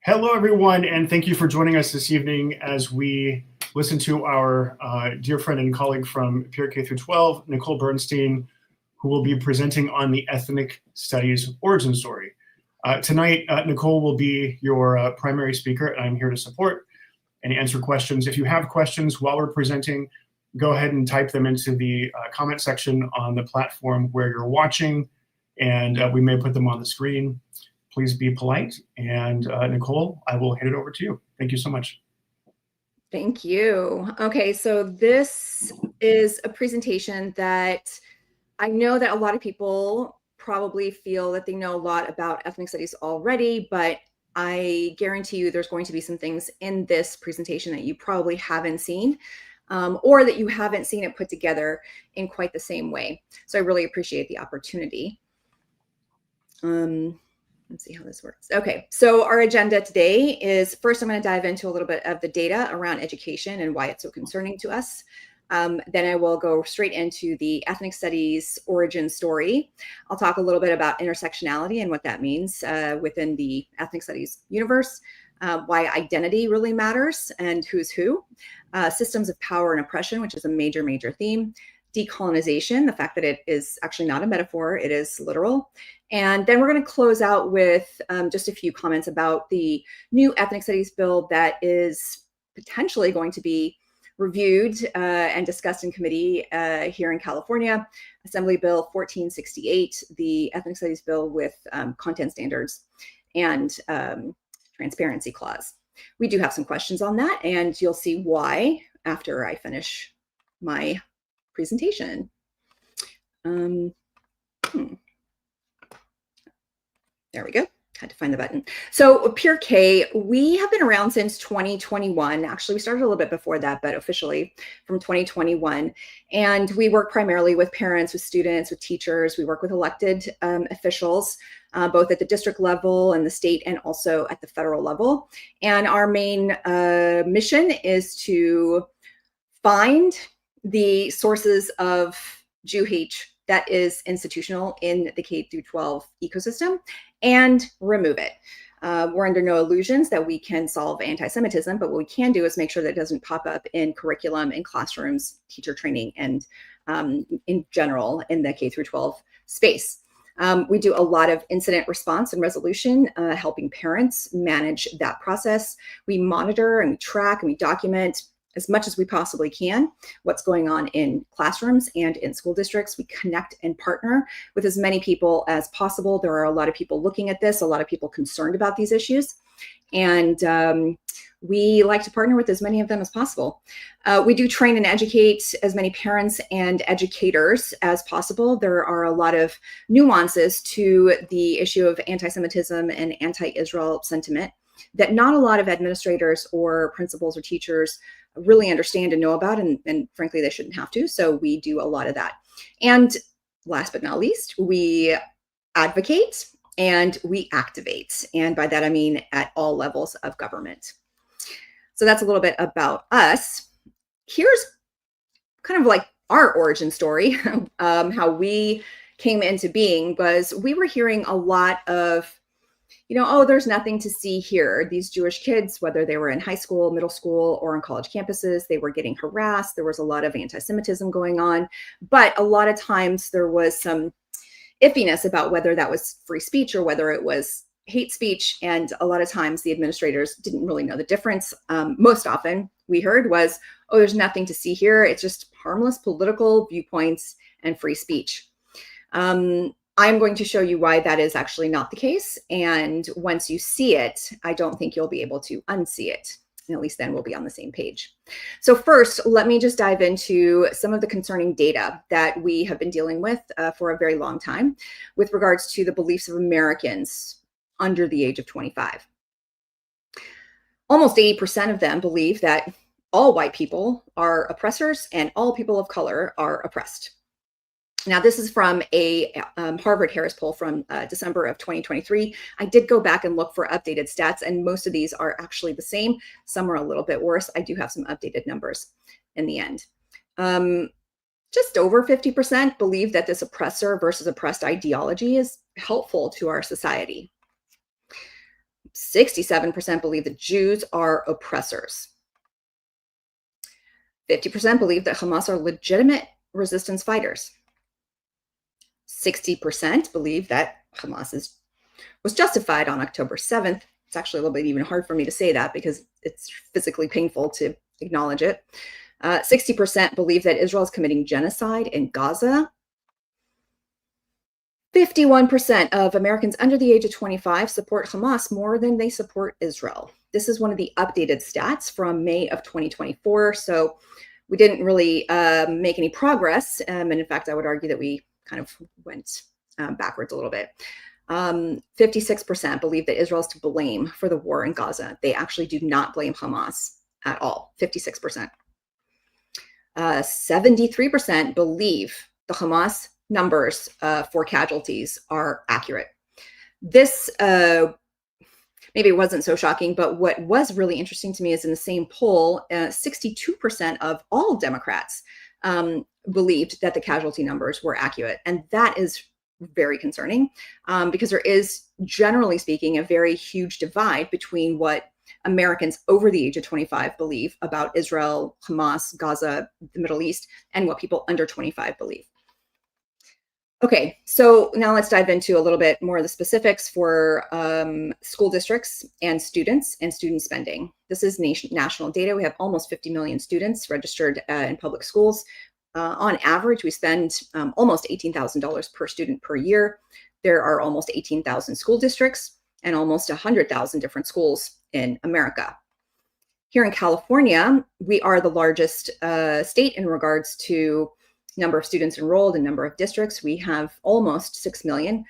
Hello, everyone, and thank you for joining us this evening as we listen to our dear friend and colleague from PeerK12, Nicole Bernstein, who will be presenting on the ethnic studies origin story. Tonight, Nicole will be your primary speaker, and I'm here to support and answer questions. If you have questions while we're presenting, go ahead and type them into the comment section on the platform where you're watching, and we may put them on the screen. Please be polite. And Nicole, I will hand it over to you. Thank you so much. Thank you. Okay, so this is a presentation that I know that a lot of people probably feel that they know a lot about ethnic studies already, but I guarantee you there's going to be some things in this presentation that you probably haven't seen, or that you haven't seen it put together in quite the same way. So I really appreciate the opportunity. Let's see how this works. Okay, so our agenda today is, first I'm going to dive into a little bit of the data around education and why it's so concerning to us. Then I will go straight into the ethnic studies origin story. I'll talk a little bit about intersectionality and what that means within the ethnic studies universe, why identity really matters and who's who, systems of power and oppression, which is a major theme, decolonization, the fact that it is actually not a metaphor, it is literal. And then we're going to close out with just a few comments about the new ethnic studies bill that is potentially going to be reviewed and discussed in committee here in California, Assembly Bill 1468, the ethnic studies bill with content standards and transparency clause. We do have some questions on that, and you'll see why after I finish my presentation. There we go. Had to find the button. So PeerK, we have been around since 2021. Actually, we started a little bit before that, but officially from 2021. And we work primarily with parents, with students, with teachers. We work with elected officials, both at the district level and the state and also at the federal level. And our main mission is to find the sources of Jew hate that is institutional in the K-12 ecosystem and remove it. We're under no illusions that we can solve anti-Semitism, but what we can do is make sure that it doesn't pop up in curriculum, in classrooms, teacher training, and in general in the K-12 space. We do a lot of incident response and resolution, helping parents manage that process. We monitor and we track and we document as much as we possibly can what's going on in classrooms and in school districts. We connect and partner with as many people as possible. There are a lot of people looking at this, a lot of people concerned about these issues, and we like to partner with as many of them as possible. We do train and educate as many parents and educators as possible. There are a lot of nuances to the issue of anti-Semitism and anti-Israel sentiment that not a lot of administrators or principals or teachers really understand and know about, and frankly, they shouldn't have to. So we do a lot of that. And last but not least, we advocate and we activate. And by that, I mean at all levels of government. So that's a little bit about us. Here's kind of like our origin story, how we came into being was we were hearing a lot of, oh, there's nothing to see here. These Jewish kids, whether they were in high school, middle school, or on college campuses, they were getting harassed. There was a lot of anti-Semitism going on. But a lot of times there was some iffiness about whether that was free speech or whether it was hate speech. And a lot of times the administrators didn't really know the difference. Most often we heard was, oh, there's nothing to see here. It's just harmless political viewpoints and free speech. I'm going to show you why that is actually not the case. And once you see it, I don't think you'll be able to unsee it. And at least then we'll be on the same page. So first, let me just dive into some of the concerning data that we have been dealing with for a very long time with regards to the beliefs of Americans under the age of 25. Almost 80% of them believe that all white people are oppressors and all people of color are oppressed. Now, this is from a Harvard Harris poll from December of 2023. I did go back and look for updated stats, and most of these are actually the same. Some are a little bit worse. I do have some updated numbers in the end. Just over 50% believe that this oppressor versus oppressed ideology is helpful to our society. 67% believe that Jews are oppressors. 50% believe that Hamas are legitimate resistance fighters. 60% believe that Hamas was justified on October 7th. It's actually a little bit even hard for me to say that because it's physically painful to acknowledge it. 60% believe that Israel is committing genocide in Gaza. 51% of Americans under the age of 25 support Hamas more than they support Israel. This is one of the updated stats from May of 2024. So we didn't really make any progress. And in fact, I would argue that we kind of went backwards a little bit. 56% believe that Israel is to blame for the war in Gaza. They actually do not blame Hamas at all, 56%. 73% believe the Hamas numbers for casualties are accurate. This maybe it wasn't so shocking, but what was really interesting to me is in the same poll, 62% of all Democrats believed that the casualty numbers were accurate. And that is very concerning because there is, generally speaking, a very huge divide between what Americans over the age of 25 believe about Israel, Hamas, Gaza, the Middle East, and what people under 25 believe. Okay, so now let's dive into a little bit more of the specifics for school districts and student spending. This is national data. We have almost 50 million students registered in public schools. On average, we spend almost $18,000 per student per year. There are almost 18,000 school districts and almost 100,000 different schools in America. Here in California, we are the largest state in regards to number of students enrolled and number of districts. We have almost 6 million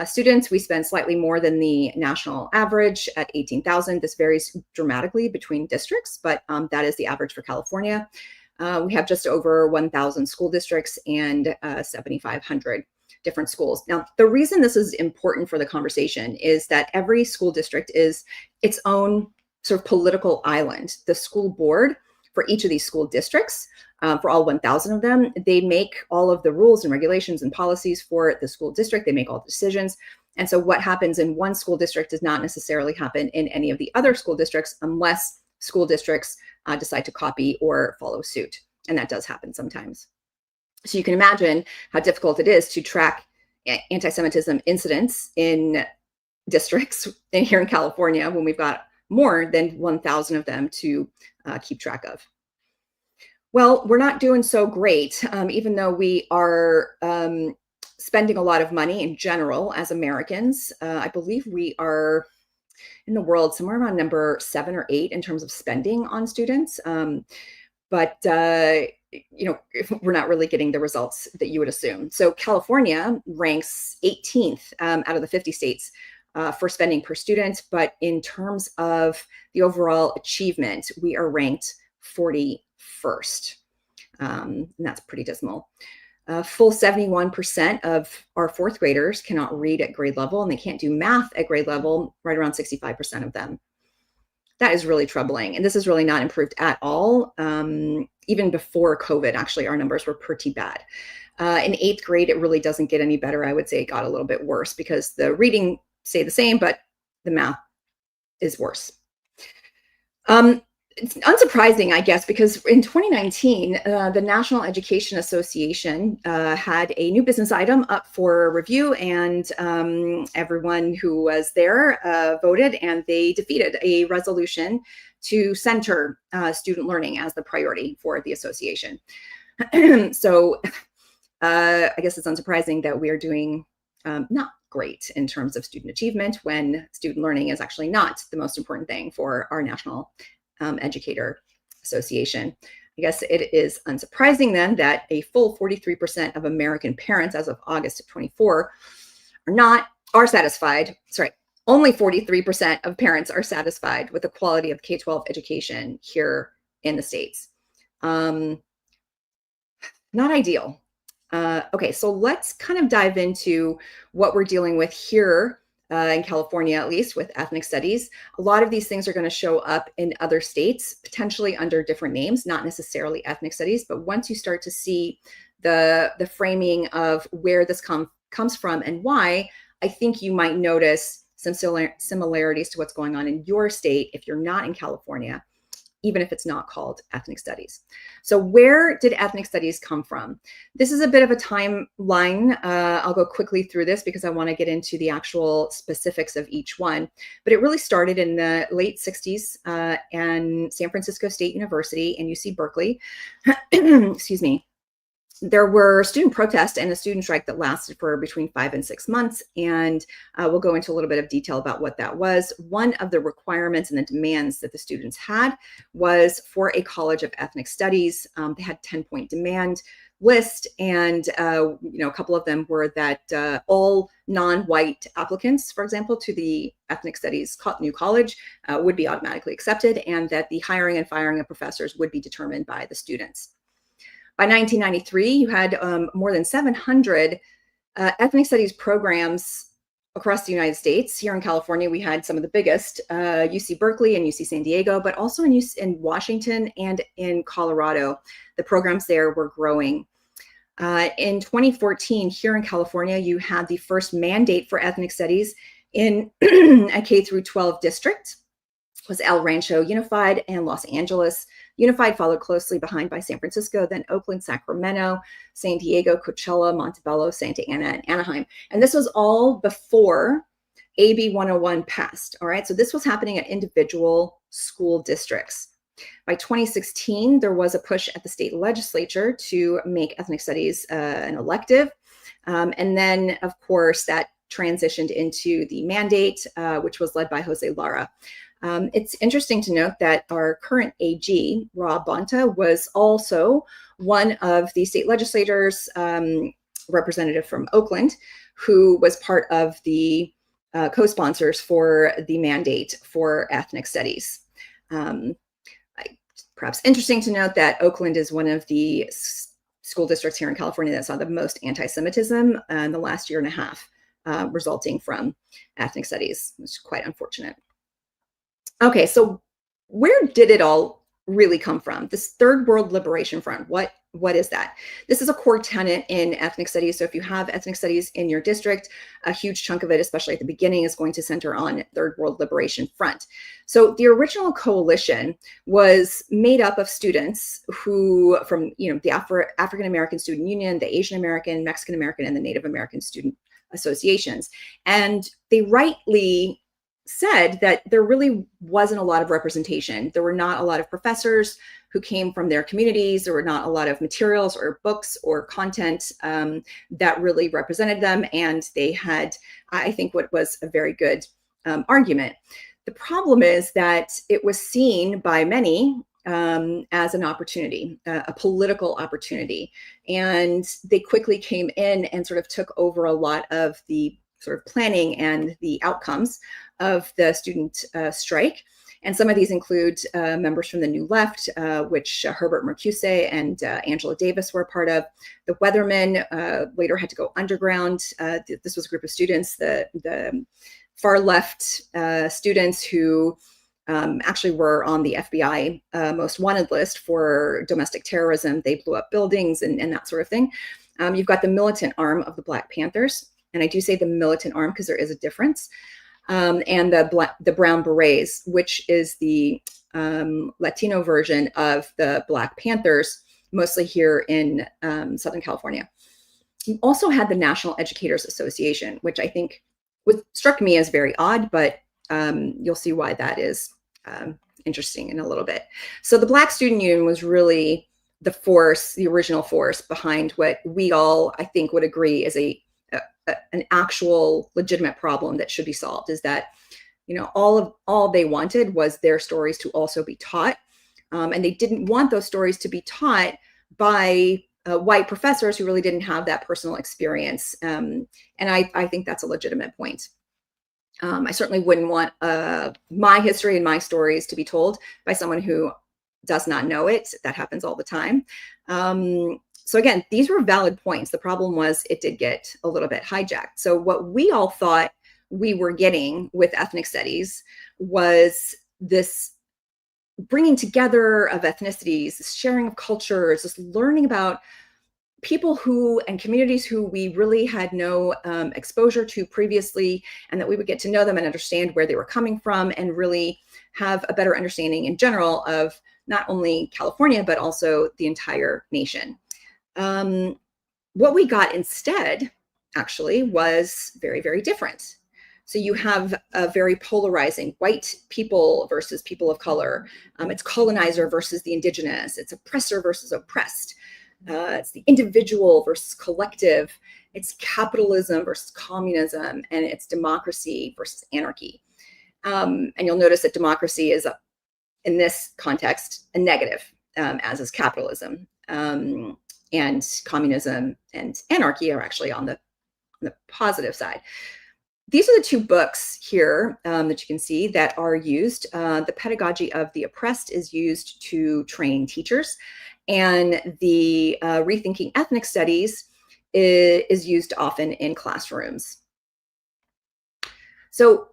students. We spend slightly more than the national average at 18,000. This varies dramatically between districts, but that is the average for California. We have just over 1,000 school districts and 7,500 different schools. Now, the reason this is important for the conversation is that every school district is its own sort of political island. The school board for each of these school districts, for all 1,000 of them, they make all of the rules and regulations and policies for the school district. They make all the decisions. And so what happens in one school district does not necessarily happen in any of the other school districts unless school districts decide to copy or follow suit. And that does happen sometimes. So you can imagine how difficult it is to track anti-Semitism incidents in districts here in California when we've got more than 1,000 of them to keep track of. Well, we're not doing so great, even though we are spending a lot of money in general as Americans. I believe we are in the world somewhere around number 7 or 8 in terms of spending on students. But we're not really getting the results that you would assume. So California ranks 18th out of the 50 states for spending per student. But in terms of the overall achievement, we are ranked 41st. And that's pretty dismal. Full 71% of our fourth graders cannot read at grade level, and they can't do math at grade level, right around 65% of them. That is really troubling. And this is really not improved at all. Even before COVID, actually, our numbers were pretty bad. In 8th grade, it really doesn't get any better. I would say it got a little bit worse because the reading stayed the same, but the math is worse. It's unsurprising, I guess, because in 2019, the National Education Association had a new business item up for review, and everyone who was there voted, and they defeated a resolution to center student learning as the priority for the association. So I guess it's unsurprising that we are doing not great in terms of student achievement when student learning is actually not the most important thing for our National Educator Association. I guess it is unsurprising then that a full 43% of American parents as of August of 24 are satisfied. Sorry, only 43% of parents are satisfied with the quality of K-12 education here in the States. Not ideal. Okay, so let's kind of dive into what we're dealing with here in California, at least with ethnic studies. A lot of these things are going to show up in other states, potentially under different names, not necessarily ethnic studies. But once you start to see the framing of where this comes from and why, I think you might notice some similarities to what's going on in your state if you're not in California, even if it's not called ethnic studies. So where did ethnic studies come from? This is a bit of a timeline. I'll go quickly through this because I want to get into the actual specifics of each one. But it really started in the late 60s and San Francisco State University and UC Berkeley. Excuse me. There were student protests and a student strike that lasted for between 5 and 6 months. And we'll go into a little bit of detail about what that was. One of the requirements and the demands that the students had was for a College of Ethnic Studies. They had a 10-point demand list. And, a couple of them were that all non-white applicants, for example, to the Ethnic Studies new college would be automatically accepted, and that the hiring and firing of professors would be determined by the students. By 1993, you had more than 700 ethnic studies programs across the United States. Here in California, we had some of the biggest, UC Berkeley and UC San Diego, but also in Washington and in Colorado. The programs there were growing. In 2014, here in California, you had the first mandate for ethnic studies in a K-12 district. It was El Rancho Unified and Los Angeles Unified, followed closely behind by San Francisco, then Oakland, Sacramento, San Diego, Coachella, Montebello, Santa Ana, and Anaheim. And this was all before AB 101 passed. All right, so this was happening at individual school districts. By 2016, there was a push at the state legislature to make ethnic studies an elective. And then, of course, that transitioned into the mandate, which was led by Jose Lara. It's interesting to note that our current AG, Rob Bonta, was also one of the state legislators, representative from Oakland, who was part of the co-sponsors for the mandate for ethnic studies. Perhaps interesting to note that Oakland is one of the school districts here in California that saw the most anti-Semitism in the last year and a half, resulting from ethnic studies, which is quite unfortunate. Okay, so where did it all really come from? This Third World Liberation Front, what is that? This is a core tenet in ethnic studies. So if you have ethnic studies in your district, a huge chunk of it, especially at the beginning, is going to center on Third World Liberation Front. So the original coalition was made up of students who, from the African American Student Union, the Asian American, Mexican American, and the Native American student associations. And they rightly said that there really wasn't a lot of representation. There were not a lot of professors who came from their communities. There were not a lot of materials or books or content that really represented them. And they had, I think, what was a very good argument. The problem is that it was seen by many as an opportunity, a political opportunity. And they quickly came in and sort of took over a lot of the sort of planning and the outcomes of the student strike. And some of these include members from the New Left, which Herbert Marcuse and Angela Davis were a part of. The Weathermen later had to go underground. This was a group of students, the far left students who actually were on the FBI most wanted list for domestic terrorism. They blew up buildings and that sort of thing. You've got the militant arm of the Black Panthers. And I do say the militant arm because there is a difference. And the Brown Berets, which is the Latino version of the Black Panthers, mostly here in Southern California. You also had the National Educators Association, which I think struck me as very odd, but you'll see why that is interesting in a little bit. So the Black Student Union was really the original force behind what we all, I think, would agree is an actual legitimate problem that should be solved. Is that, all they wanted was their stories to also be taught. And they didn't want those stories to be taught by white professors who really didn't have that personal experience. And I think that's a legitimate point. I certainly wouldn't want my history and my stories to be told by someone who does not know it. That happens all the time. So again, these were valid points. The problem was it did get a little bit hijacked. So what we all thought we were getting with ethnic studies was this bringing together of ethnicities, this sharing of cultures, this learning about people who and communities who we really had no exposure to previously, and that we would get to know them and understand where they were coming from and really have a better understanding in general of not only California, but also the entire nation. What we got instead, actually, was very, very different. So you have a very polarizing white people versus people of color. It's colonizer versus the indigenous. It's oppressor versus oppressed. It's the individual versus collective. It's capitalism versus communism, and it's democracy versus anarchy. And you'll notice that democracy is, in this context, a negative, as is capitalism. And communism and anarchy are actually on the positive side. These are the two books here that you can see that are used. The Pedagogy of the Oppressed is used to train teachers, and the Rethinking Ethnic Studies is used often in classrooms. So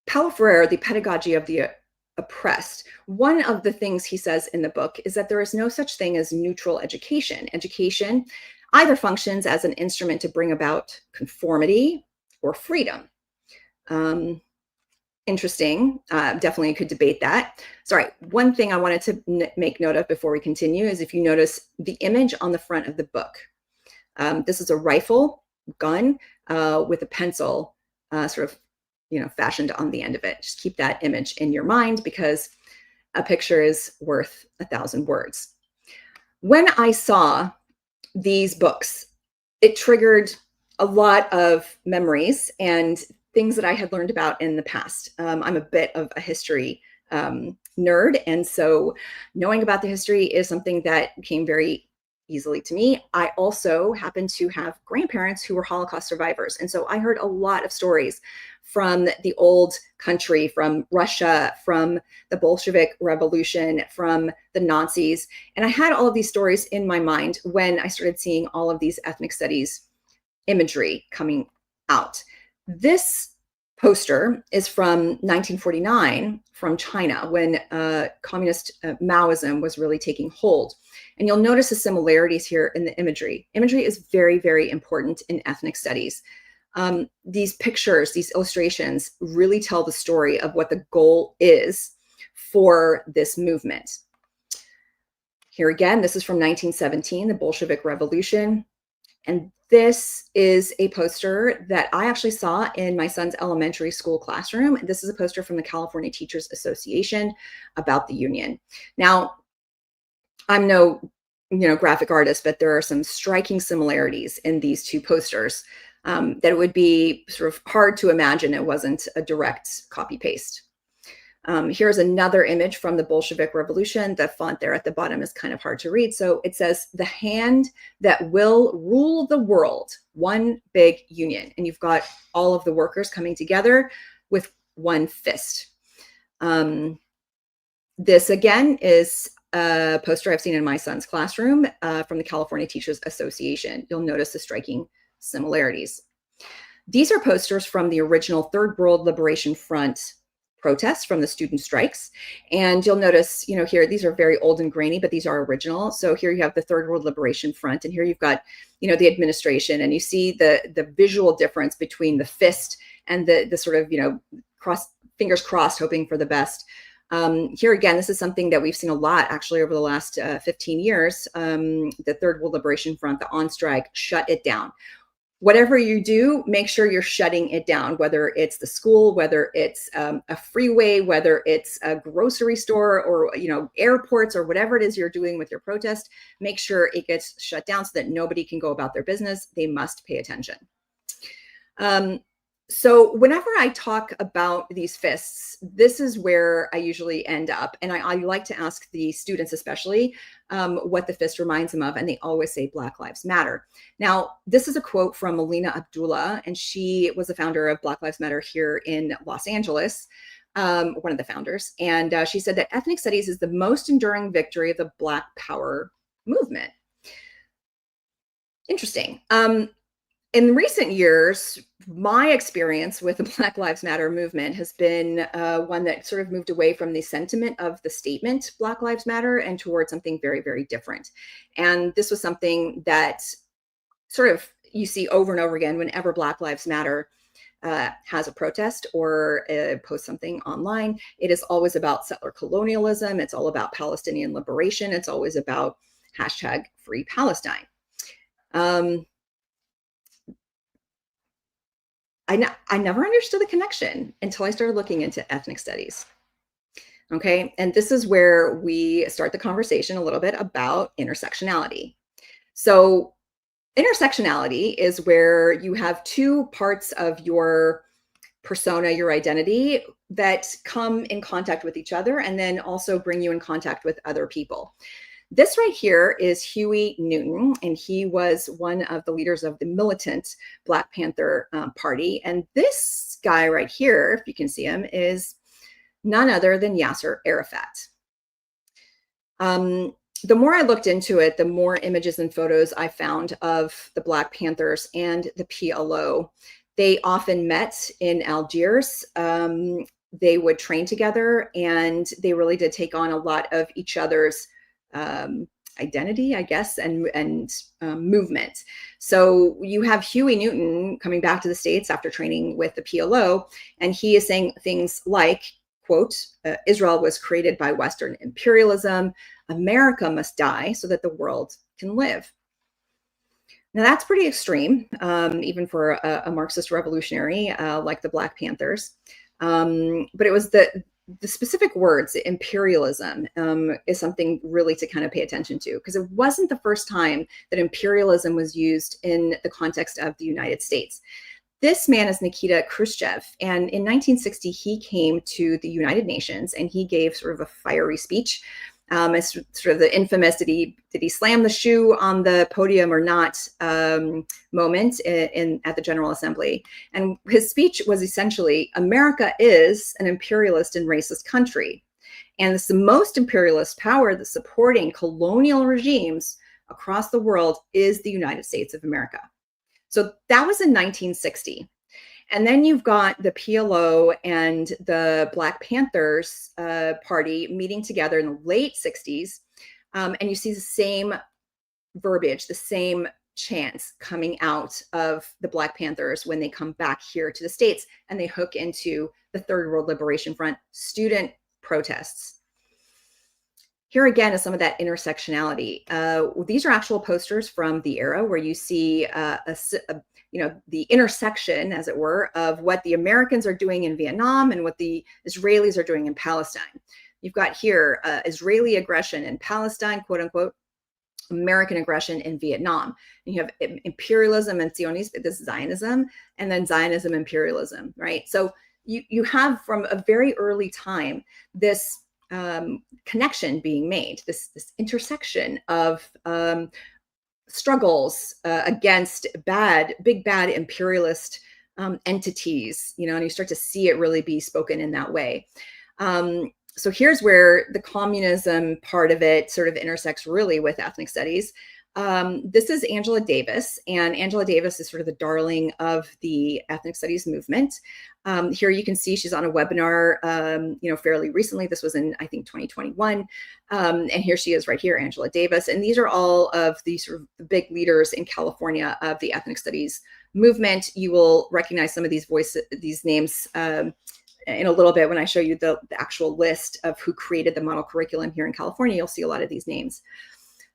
Paulo Freire, The Pedagogy of the Oppressed, one of the things he says in the book is that there is no such thing as neutral education. Education either functions as an instrument to bring about conformity or freedom. Interesting. Definitely could debate that. Sorry, one thing I wanted to make note of before we continue is if you notice the image on the front of the book. This is a rifle gun with a pencil sort of fashioned on the end of it. Just keep that image in your mind because a picture is worth 1,000 words. When I saw these books, it triggered a lot of memories and things that I had learned about in the past. I'm a bit of a history nerd, and so knowing about the history is something that came very easily to me. I also happen to have grandparents who were Holocaust survivors, and so I heard a lot of stories from the old country, from Russia, from the Bolshevik Revolution, from the Nazis, and I had all of these stories in my mind when I started seeing all of these ethnic studies imagery coming out. This poster is from 1949 from China when communist Maoism was really taking hold. And you'll notice the similarities here in the imagery. Imagery is very, very important in ethnic studies. These pictures, these illustrations really tell the story of what the goal is for this movement. Here again, this is from 1917, the Bolshevik Revolution. And this is a poster that I actually saw in my son's elementary school classroom. This is a poster from the California Teachers Association about the union. Now, I'm no graphic artist, but there are some striking similarities in these two posters that it would be sort of hard to imagine it wasn't a direct copy paste. Here's another image from the Bolshevik Revolution. The font there at the bottom is kind of hard to read. So it says, "The hand that will rule the world, one big union." And you've got all of the workers coming together with one fist. This again is a poster I've seen in my son's classroom from the California Teachers Association. You'll notice the striking similarities. These are posters from the original Third World Liberation Front protests from the student strikes. And you'll notice, here, these are very old and grainy, but these are original. So here you have the Third World Liberation Front, and here you've got, the administration, and you see the visual difference between the fist and the sort of, fingers crossed, hoping for the best. Here again, this is something that we've seen a lot actually over the last 15 years. The Third World Liberation Front, the on strike, shut it down. Whatever you do, make sure you're shutting it down, whether it's the school, whether it's a freeway, whether it's a grocery store or, airports or whatever it is you're doing with your protest, make sure it gets shut down so that nobody can go about their business. They must pay attention. So whenever I talk about these fists, this is where I usually end up. And I like to ask the students especially what the fist reminds them of. And they always say Black Lives Matter. Now, this is a quote from Melina Abdullah, and she was the founder of Black Lives Matter here in Los Angeles, one of the founders. And she said that ethnic studies is the most enduring victory of the Black Power movement. Interesting. in recent years, my experience with the Black Lives Matter movement has been one that sort of moved away from the sentiment of the statement Black Lives Matter and towards something very, very different. And this was something that sort of you see over and over again whenever Black Lives Matter has a protest or posts something online. It is always about settler colonialism. It's all about Palestinian liberation. It's always about hashtag Free Palestine. I never understood the connection until I started looking into ethnic studies. Okay, and this is where we start the conversation a little bit about intersectionality. So intersectionality is where you have two parts of your persona, your identity, that come in contact with each other and then also bring you in contact with other people. This right here is Huey Newton, and he was one of the leaders of the militant Black Panther Party. And this guy right here, if you can see him, is none other than Yasser Arafat. The more I looked into it, the more images and photos I found of the Black Panthers and the PLO. They often met in Algiers. They would train together, and they really did take on a lot of each other's identity, I guess, and movement. So you have Huey Newton coming back to the States after training with the PLO, and he is saying things like, quote, Israel was created by Western imperialism. America must die so that the world can live. Now that's pretty extreme, even for a Marxist revolutionary like the Black Panthers. But it was the specific words, imperialism, is something really to kind of pay attention to, because it wasn't the first time that imperialism was used in the context of the United States. This man is Nikita Khrushchev, and in 1960, he came to the United Nations and he gave sort of a fiery speech. It's sort of the infamous, did he slam the shoe on the podium or not moment at the General Assembly. And his speech was essentially, America is an imperialist and racist country. And it's the most imperialist power that's supporting colonial regimes across the world is the United States of America. So that was in 1960. And then you've got the PLO and the Black Panthers party meeting together in the late 60s. And you see the same verbiage, the same chants coming out of the Black Panthers when they come back here to the States, and they hook into the Third World Liberation Front student protests. Here again is some of that intersectionality. These are actual posters from the era where you see the intersection, as it were, of what the Americans are doing in Vietnam and what the Israelis are doing in Palestine. You've got here Israeli aggression in Palestine, quote unquote, American aggression in Vietnam. And you have imperialism and Zionism, this Zionism, and then Zionism imperialism, right? So you have from a very early time this connection being made, this intersection of struggles against big bad imperialist entities, and you start to see it really be spoken in that way. So here's where the communism part of it sort of intersects really with ethnic studies. This is Angela Davis, and Angela Davis is sort of the darling of the ethnic studies movement. Here you can see she's on a webinar, fairly recently. This was in, I think, 2021. And here she is right here, Angela Davis. And these are all of the sort of big leaders in California of the ethnic studies movement. You will recognize some of these names in a little bit when I show you the actual list of who created the model curriculum here in California. You'll see a lot of these names.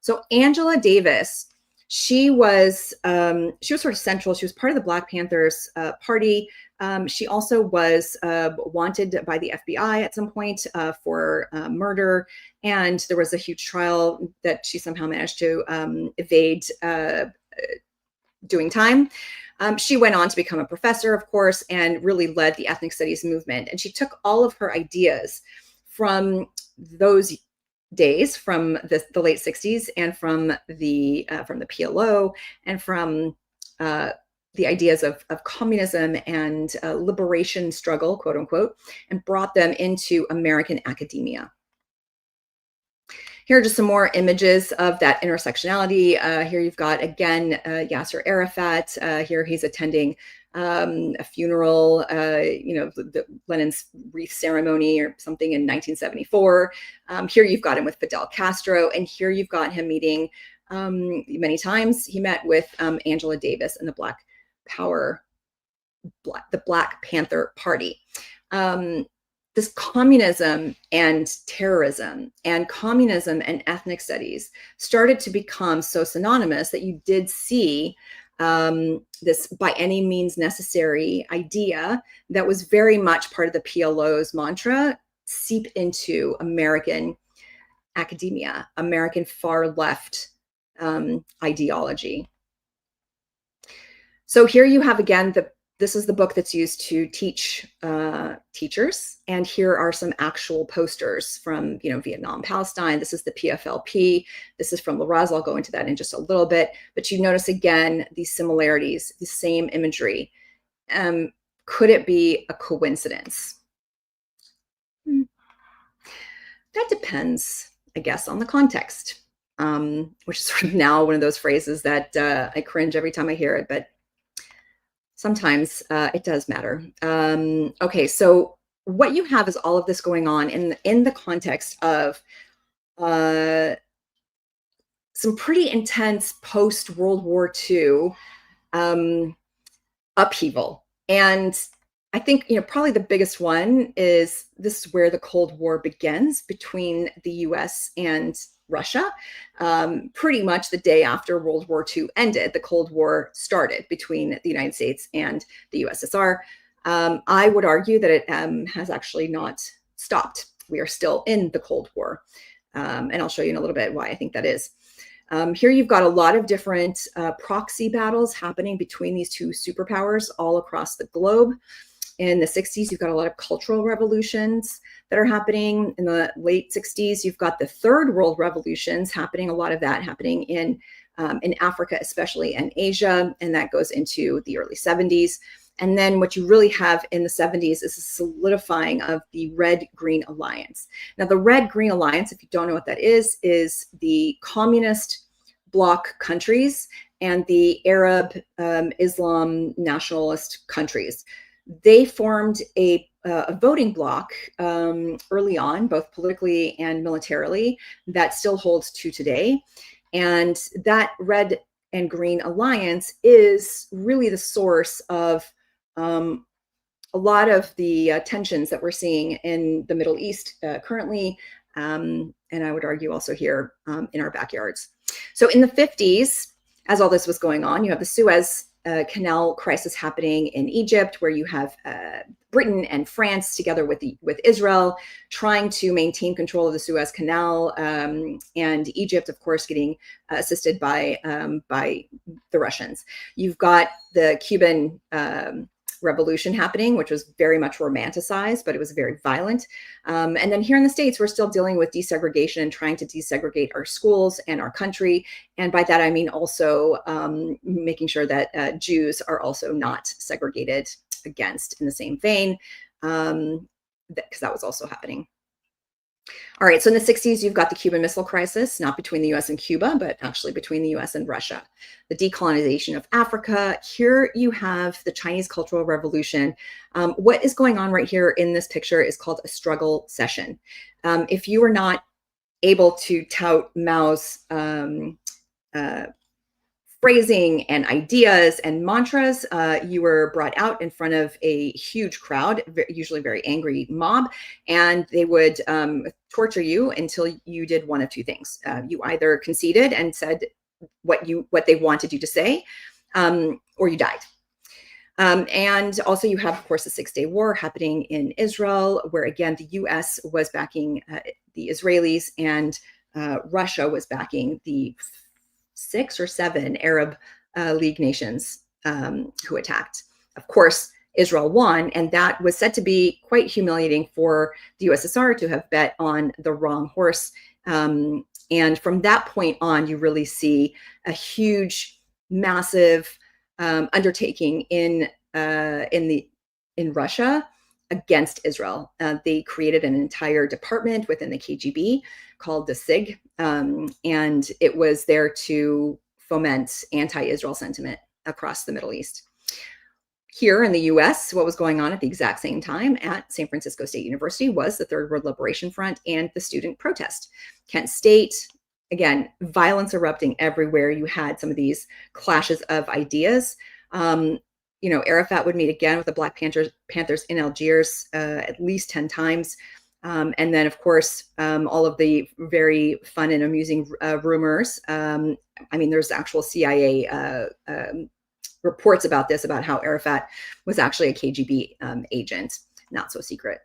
So Angela Davis, she was sort of central. She was part of the Black Panthers party. She also was wanted by the FBI at some point for murder. And there was a huge trial that she somehow managed to evade doing time. She went on to become a professor, of course, and really led the ethnic studies movement. And she took all of her ideas from those days, from the late 60s, and from the PLO, and from the ideas of communism and liberation struggle, quote unquote, and brought them into American academia. Here are just some more images of that intersectionality. Here you've got, again, Yasser Arafat. Here he's attending a funeral, Lenin's wreath ceremony or something in 1974. Here you've got him with Fidel Castro, and here you've got him meeting many times. He met with Angela Davis and the Black Panther Party. This communism and terrorism and communism and ethnic studies started to become so synonymous that you did see this by any means necessary idea that was very much part of the PLO's mantra seep into American academia, American far left ideology. So here you have, again, this is the book that's used to teach teachers. And here are some actual posters from, Vietnam, Palestine. This is the PFLP. This is from La Raza. I'll go into that in just a little bit. But you notice, again, these similarities, the same imagery. Could it be a coincidence? That depends, I guess, on the context, which is sort of now one of those phrases that I cringe every time I hear it. But sometimes it does matter. Okay, so what you have is all of this going on in the context of some pretty intense post-World War II upheaval. And I think, probably the biggest one is this is where the Cold War begins between the US and Russia. Pretty much the day after World War II ended, the Cold War started between the United States and the USSR. I would argue that it has actually not stopped. We are still in the Cold War. And I'll show you in a little bit why I think that is. Here you've got a lot of different proxy battles happening between these two superpowers all across the globe. In the 60s, you've got a lot of cultural revolutions that are happening. In the late 60s, you've got the Third World Revolutions happening, a lot of that happening in Africa, especially, and Asia, and that goes into the early 70s. And then what you really have in the 70s is a solidifying of the Red-Green Alliance. Now, the Red-Green Alliance, if you don't know what that is the communist bloc countries and the Arab Islam nationalist countries. They formed a voting bloc early on, both politically and militarily, that still holds to today. And that Red and Green Alliance is really the source of a lot of the tensions that we're seeing in the Middle East currently, and I would argue also here in our backyards. So in the 50s, as all this was going on, you have the Suez Canal crisis happening in Egypt, where you have Britain and France together with Israel trying to maintain control of the Suez Canal, and Egypt, of course, getting assisted by the Russians. You've got the Cuban Revolution happening, which was very much romanticized, but it was very violent. And then here in the States, we're still dealing with desegregation and trying to desegregate our schools and our country. And by that, I mean also making sure that Jews are also not segregated against in the same vein, because that was also happening. All right, so in the 60s, you've got the Cuban Missile Crisis, not between the US and Cuba, but actually between the US and Russia. The decolonization of Africa. Here you have the Chinese Cultural Revolution. What is going on right here in this picture is called a struggle session. If you are not able to tout Mao's phrasing and ideas and mantras, you were brought out in front of a huge crowd, usually very angry mob, and they would torture you until you did one of two things. You either conceded and said what they wanted you to say, or you died. And also you have, of course, the 6-Day War happening in Israel, where again, the US was backing the Israelis, and Russia was backing the 6 or 7 Arab League nations who attacked. Of course, Israel won, and that was said to be quite humiliating for the USSR to have bet on the wrong horse. And from that point on, you really see a huge, massive undertaking in Russia against Israel. They created an entire department within the KGB called the SIG, and it was there to foment anti-Israel sentiment across the Middle East. Here in the US, what was going on at the exact same time at San Francisco State University was the Third World Liberation Front and the student protest. Kent State, again, violence erupting everywhere. You had some of these clashes of ideas. Arafat would meet again with the Black Panthers in Algiers at least 10 times. And then, of course, all of the very fun and amusing rumors. There's actual CIA reports about this, about how Arafat was actually a KGB agent, not so secret.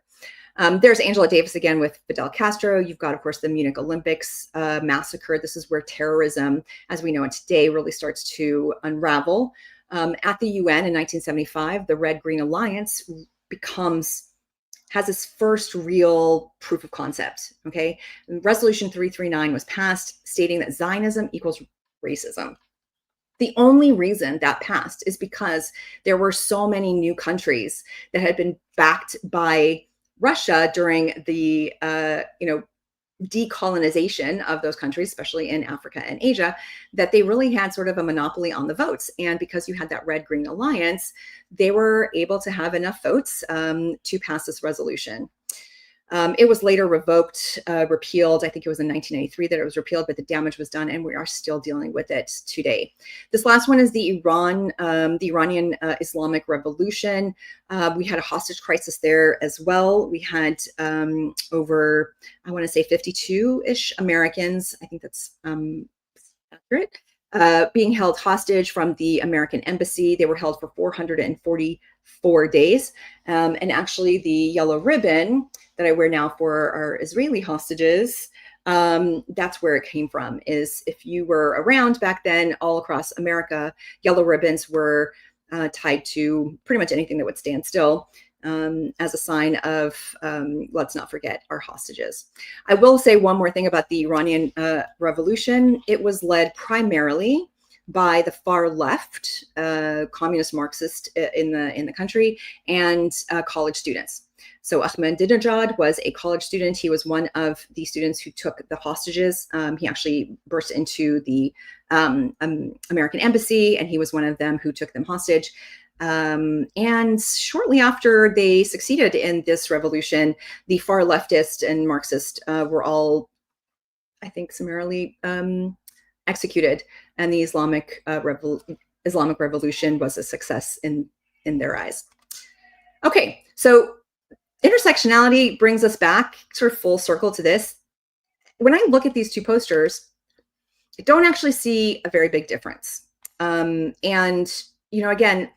There's Angela Davis again with Fidel Castro. You've got, of course, the Munich Olympics massacre. This is where terrorism, as we know it today, really starts to unravel. At the UN in 1975, the Red-Green Alliance has its first real proof of concept, okay? Resolution 339 was passed stating that Zionism equals racism. The only reason that passed is because there were so many new countries that had been backed by Russia during the decolonization of those countries, especially in Africa and Asia, that they really had sort of a monopoly on the votes. And because you had that Red-Green Alliance, they were able to have enough votes to pass this resolution. It was later revoked, repealed. I think it was in 1993 that it was repealed, but the damage was done, and we are still dealing with it today. This last one is the Iranian Islamic Revolution. We had a hostage crisis there as well. We had over, I want to say 52-ish Americans, I think that's accurate, being held hostage from the American embassy. They were held for 444 days. And actually the yellow ribbon that I wear now for our Israeli hostages, that's where it came from, is if you were around back then all across America, yellow ribbons were tied to pretty much anything that would stand still as a sign of let's not forget our hostages. I will say one more thing about the Iranian Revolution. It was led primarily by the far left, communist Marxist in the country, and college students. So Ahmadinejad was a college student. He was one of the students who took the hostages. He actually burst into the American embassy, and he was one of them who took them hostage. And shortly after they succeeded in this revolution, the far leftist and Marxist were all, I think, summarily executed, and the Islamic Revolution was a success in their eyes. Okay, so intersectionality brings us back sort of full circle to this. When I look at these two posters, I don't actually see a very big difference. And again,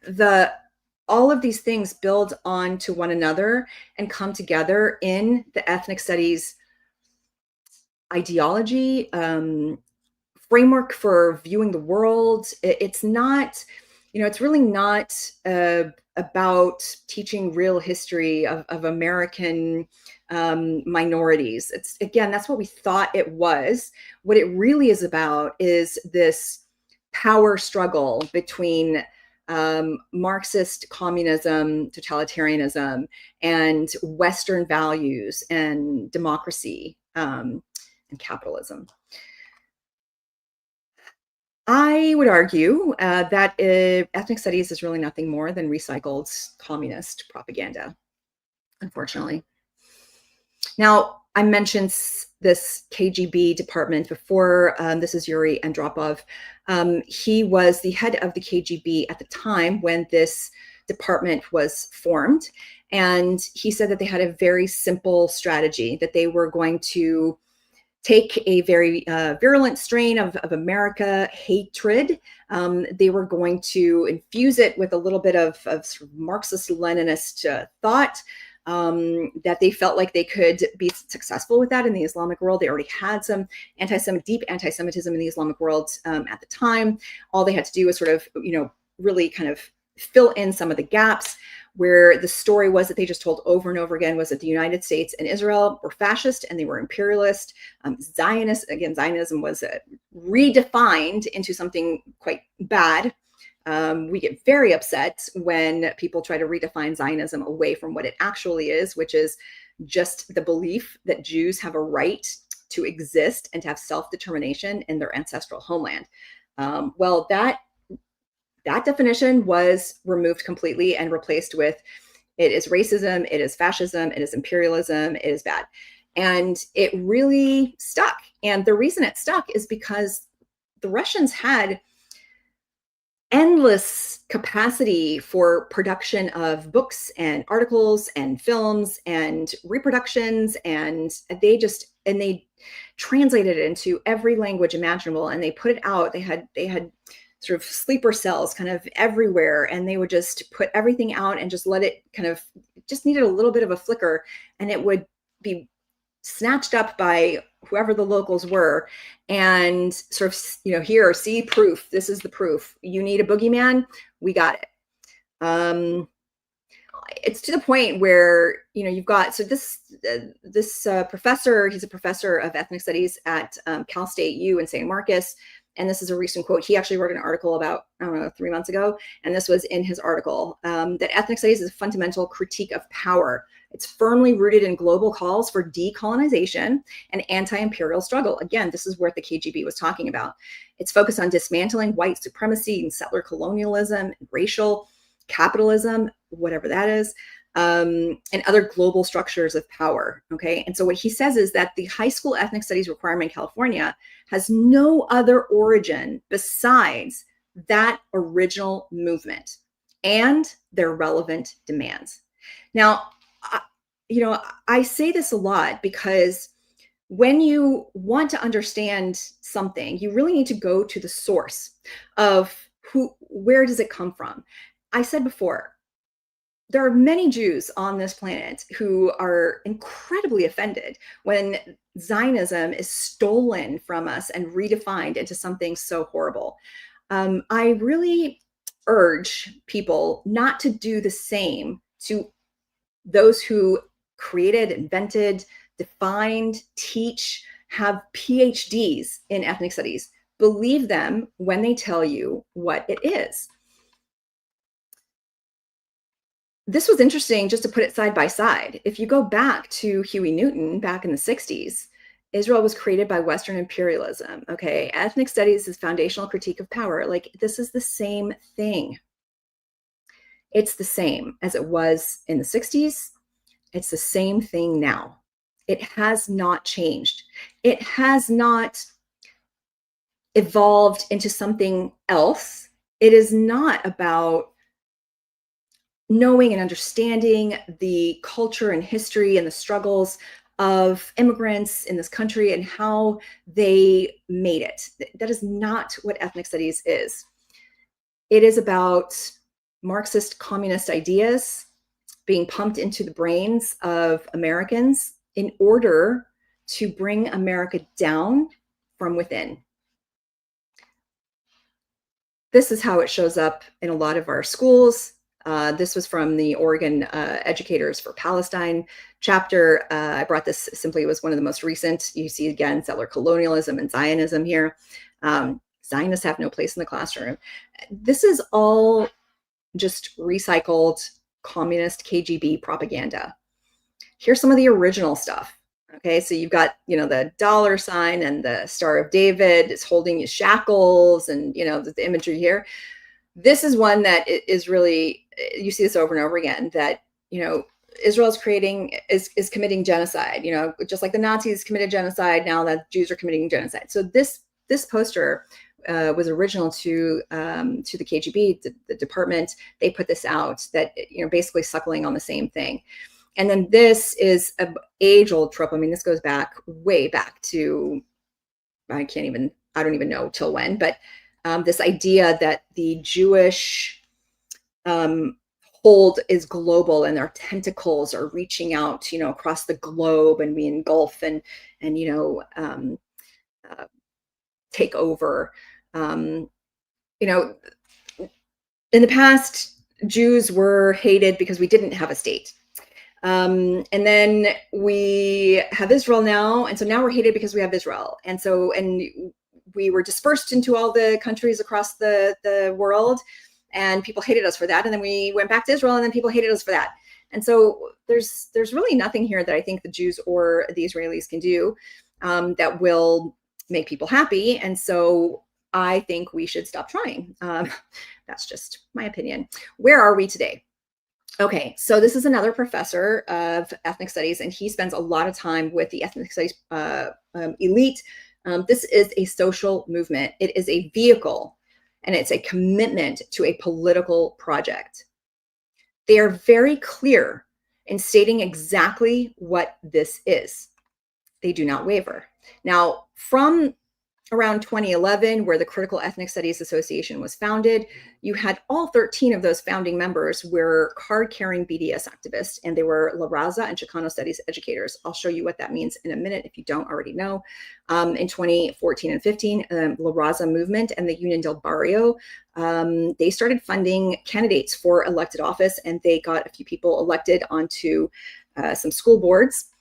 all of these things build on to one another and come together in the ethnic studies ideology, framework for viewing the world. It's not, it's really not about teaching real history of American minorities. It's, again, that's what we thought it was. What it really is about is this power struggle between Marxist communism, totalitarianism, and Western values and democracy and capitalism. I would argue that ethnic studies is really nothing more than recycled communist propaganda, unfortunately. Now, I mentioned this KGB department before. This is Yuri Andropov. He was the head of the KGB at the time when this department was formed. And he said that they had a very simple strategy, that they were going to take a very virulent strain of America hatred. They were going to infuse it with a little bit of sort of Marxist-Leninist thought, that they felt like they could be successful with that in the Islamic world. They already had some deep anti-Semitism in the Islamic world at the time. All they had to do was sort of, really kind of fill in some of the gaps, where the story was that they just told over and over again was that the United States and Israel were fascist and they were imperialist. Zionism was redefined into something quite bad We get very upset when people try to redefine Zionism away from what it actually is, which is just the belief that Jews have a right to exist and to have self-determination in their ancestral homeland. Well, that definition was removed completely and replaced with, it is racism, it is fascism, it is imperialism, it is bad. And it really stuck. And the reason it stuck is because the Russians had endless capacity for production of books and articles and films and reproductions, and they translated it into every language imaginable, and they put it out. They had sort of sleeper cells kind of everywhere, and they would just put everything out and just let it kind of, just needed a little bit of a flicker, and it would be snatched up by whoever the locals were, and sort of, here, see proof. This is the proof. You need a boogeyman? We got it. It's to the point where, you've got, so this professor, he's a professor of ethnic studies at Cal State U in San Marcos. And this is a recent quote. He actually wrote an article about, 3 months ago. And this was in his article, that ethnic studies is a fundamental critique of power. It's firmly rooted in global calls for decolonization and anti-imperial struggle. Again, this is what the KGB was talking about. It's focused on dismantling white supremacy and settler colonialism, and racial capitalism, whatever that is, and other global structures of power. Okay. And so what he says is that the high school ethnic studies requirement in California has no other origin besides that original movement and their relevant demands. Now, I say this a lot because when you want to understand something, you really need to go to the source of where does it come from? I said before, there are many Jews on this planet who are incredibly offended when Zionism is stolen from us and redefined into something so horrible. I really urge people not to do the same to those who created, invented, defined, teach, have PhDs in ethnic studies. Believe them when they tell you what it is. This was interesting just to put it side by side. If you go back to Huey Newton back in the 60s, Israel was created by Western imperialism. Okay, ethnic studies is foundational critique of power. Like, this is the same thing. It's the same as it was in the 60s. It's the same thing now. It has not changed. It has not evolved into something else. It is not about knowing and understanding the culture and history and the struggles of immigrants in this country and how they made it. That is not what ethnic studies is. It is about Marxist communist ideas being pumped into the brains of Americans in order to bring America down from within. This is how it shows up in a lot of our schools. This was from the Oregon Educators for Palestine chapter. I brought this simply, it was one of the most recent. You see again, settler colonialism and Zionism here. Zionists have no place in the classroom. This is all just recycled communist KGB propaganda. Here's some of the original stuff. Okay, so you've got, the dollar sign and the Star of David is holding his shackles, and, the imagery here. This is one that is really, you see this over and over again, that, Israel is committing genocide, just like the Nazis committed genocide, now that Jews are committing genocide. So this poster was original to the KGB, the department. They put this out, that, basically suckling on the same thing. And then this is an age-old trope. I mean, this goes way back to, I don't even know till when, but this idea that the Jewish hold is global and their tentacles are reaching out, across the globe, and we engulf and take over. In the past, Jews were hated because we didn't have a state. And then we have Israel now. And so now we're hated because we have Israel. And we were dispersed into all the countries across the world. and people hated us for that. And then we went back to Israel, and then people hated us for that. And so there's really nothing here that I think the Jews or the Israelis can do that will make people happy. And so I think we should stop trying. That's just my opinion. Where are we today? Okay, so this is another professor of ethnic studies, and he spends a lot of time with the ethnic studies elite. This is a social movement. It is a vehicle, and it's a commitment to a political project. They are very clear in stating exactly what this is. They do not waver. Now, from around 2011, where the Critical Ethnic Studies Association was founded, you had all 13 of those founding members were card-carrying BDS activists, and they were La Raza and Chicano studies educators. I'll show you what that means in a minute if you don't already know. In 2014 and 15, La Raza movement and the Union del Barrio, they started funding candidates for elected office, and they got a few people elected onto some school boards.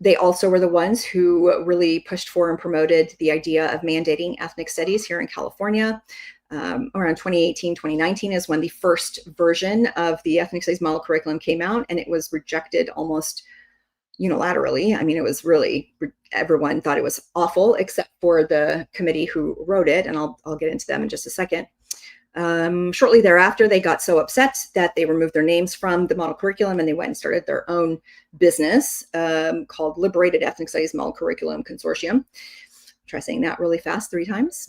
They also were the ones who really pushed for and promoted the idea of mandating ethnic studies here in California. Around 2018, 2019 is when the first version of the ethnic studies model curriculum came out, and it was rejected almost unilaterally. I mean, it was really, everyone thought it was awful except for the committee who wrote it, and I'll get into them in just a second. Shortly thereafter, they got so upset that they removed their names from the model curriculum, and they went and started their own business called Liberated Ethnic Studies Model Curriculum Consortium. Try saying that really fast 3 times.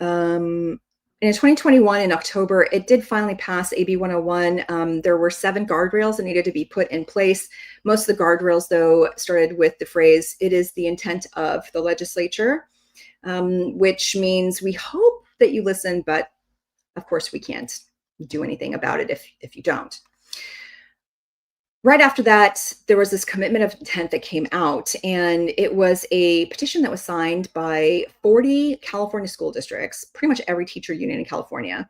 And in 2021, in October, it did finally pass AB 101. There were 7 guardrails that needed to be put in place. Most of the guardrails, though, started with the phrase, "It is the intent of the legislature," which means we hope that you listen, but of course, we can't do anything about it if you don't. Right after that, there was this commitment of intent that came out, and it was a petition that was signed by 40 California school districts, pretty much every teacher union in California,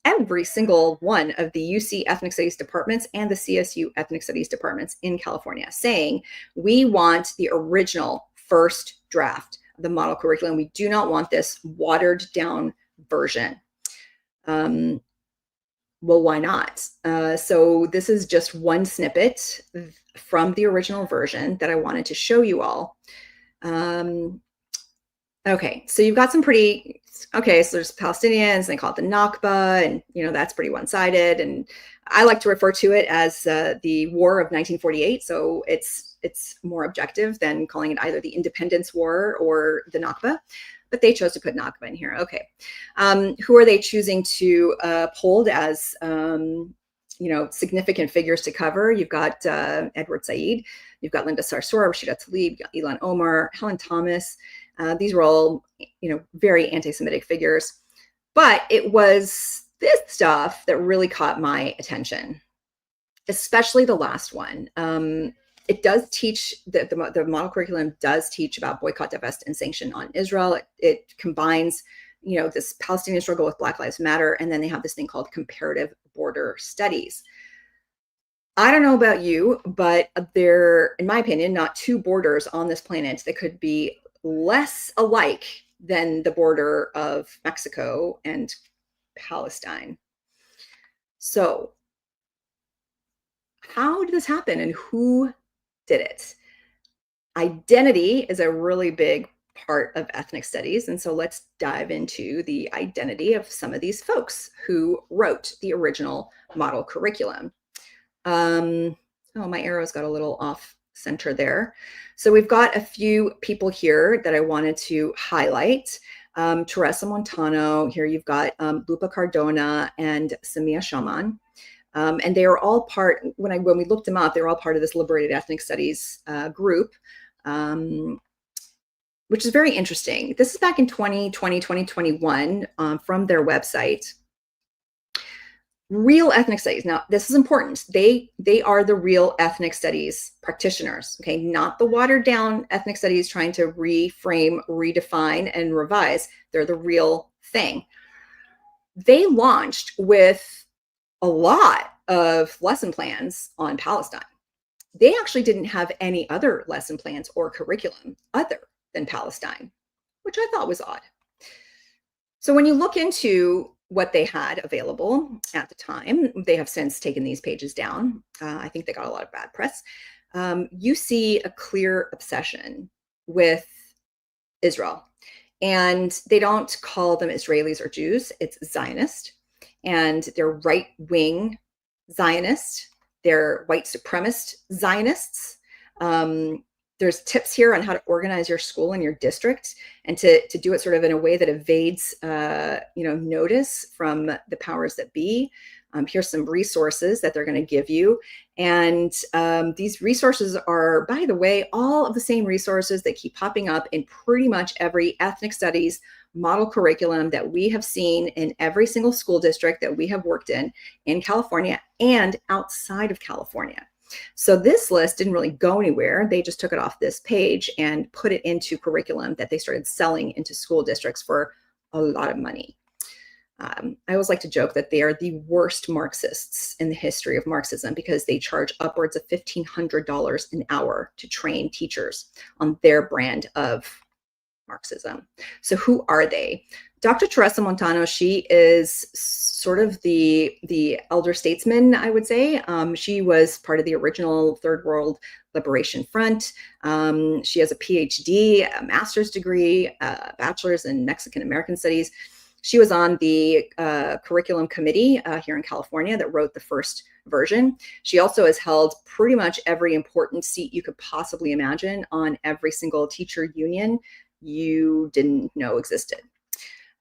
every single one of the UC Ethnic Studies departments and the CSU Ethnic Studies departments in California, saying, we want the original first draft of the model curriculum. We do not want this watered down version. Well, why not? So this is just one snippet from the original version that I wanted to show you all. Okay, so you've got some pretty, okay, so there's Palestinians, they call it the Nakba, and that's pretty one-sided. And I like to refer to it as the War of 1948. So it's more objective than calling it either the Independence War or the Nakba. But they chose to put Nakba in here. Okay. Who are they choosing to uphold as, significant figures to cover? You've got Edward Said, you've got Linda Sarsour, Rashida Tlaib, Ilan Omar, Helen Thomas. These were all, very anti-Semitic figures. But it was this stuff that really caught my attention, especially the last one. It does teach, the model curriculum does teach about boycott, divest, and sanction on Israel. It combines, this Palestinian struggle with Black Lives Matter, and then they have this thing called comparative border studies. I don't know about you, but there, in my opinion, not 2 borders on this planet that could be less alike than the border of Mexico and Palestine. So how did this happen, and who did it? Identity is a really big part of ethnic studies. And so let's dive into the identity of some of these folks who wrote the original model curriculum. Oh, my arrow's got a little off center there. So we've got a few people here that I wanted to highlight. Teresa Montano, here you've got Lupa Cardona and Samia Shaman. And they are all part, when we looked them up, they were all part of this Liberated Ethnic Studies group, which is very interesting. This is back in 2020, 2021 from their website. Real ethnic studies. Now, this is important. They are the real ethnic studies practitioners, okay? Not the watered down ethnic studies trying to reframe, redefine, and revise. They're the real thing. They launched with a lot of lesson plans on Palestine. They actually didn't have any other lesson plans or curriculum other than Palestine, which I thought was odd. So when you look into what they had available at the time. They have since taken these pages down. I think they got a lot of bad press. You see a clear obsession with Israel. And they don't call them Israelis or Jews, it's Zionist. And they're right-wing Zionists. They're white supremacist Zionists. There's tips here on how to organize your school and your district, and to do it sort of in a way that evades, notice from the powers that be. Here's some resources that they're going to give you. And these resources are, by the way, all of the same resources that keep popping up in pretty much every ethnic studies model curriculum that we have seen in every single school district that we have worked in California and outside of California. So this list didn't really go anywhere. They just took it off this page and put it into curriculum that they started selling into school districts for a lot of money. I always like to joke that they are the worst Marxists in the history of Marxism, because they charge upwards of $1,500 an hour to train teachers on their brand of Marxism. So who are they? Dr. Teresa Montano, she is sort of the elder statesman, I would say. She was part of the original Third World Liberation Front. She has a PhD, a master's degree, a bachelor's in Mexican American Studies. She was on the curriculum committee here in California that wrote the first version. She also has held pretty much every important seat you could possibly imagine on every single teacher union you didn't know existed.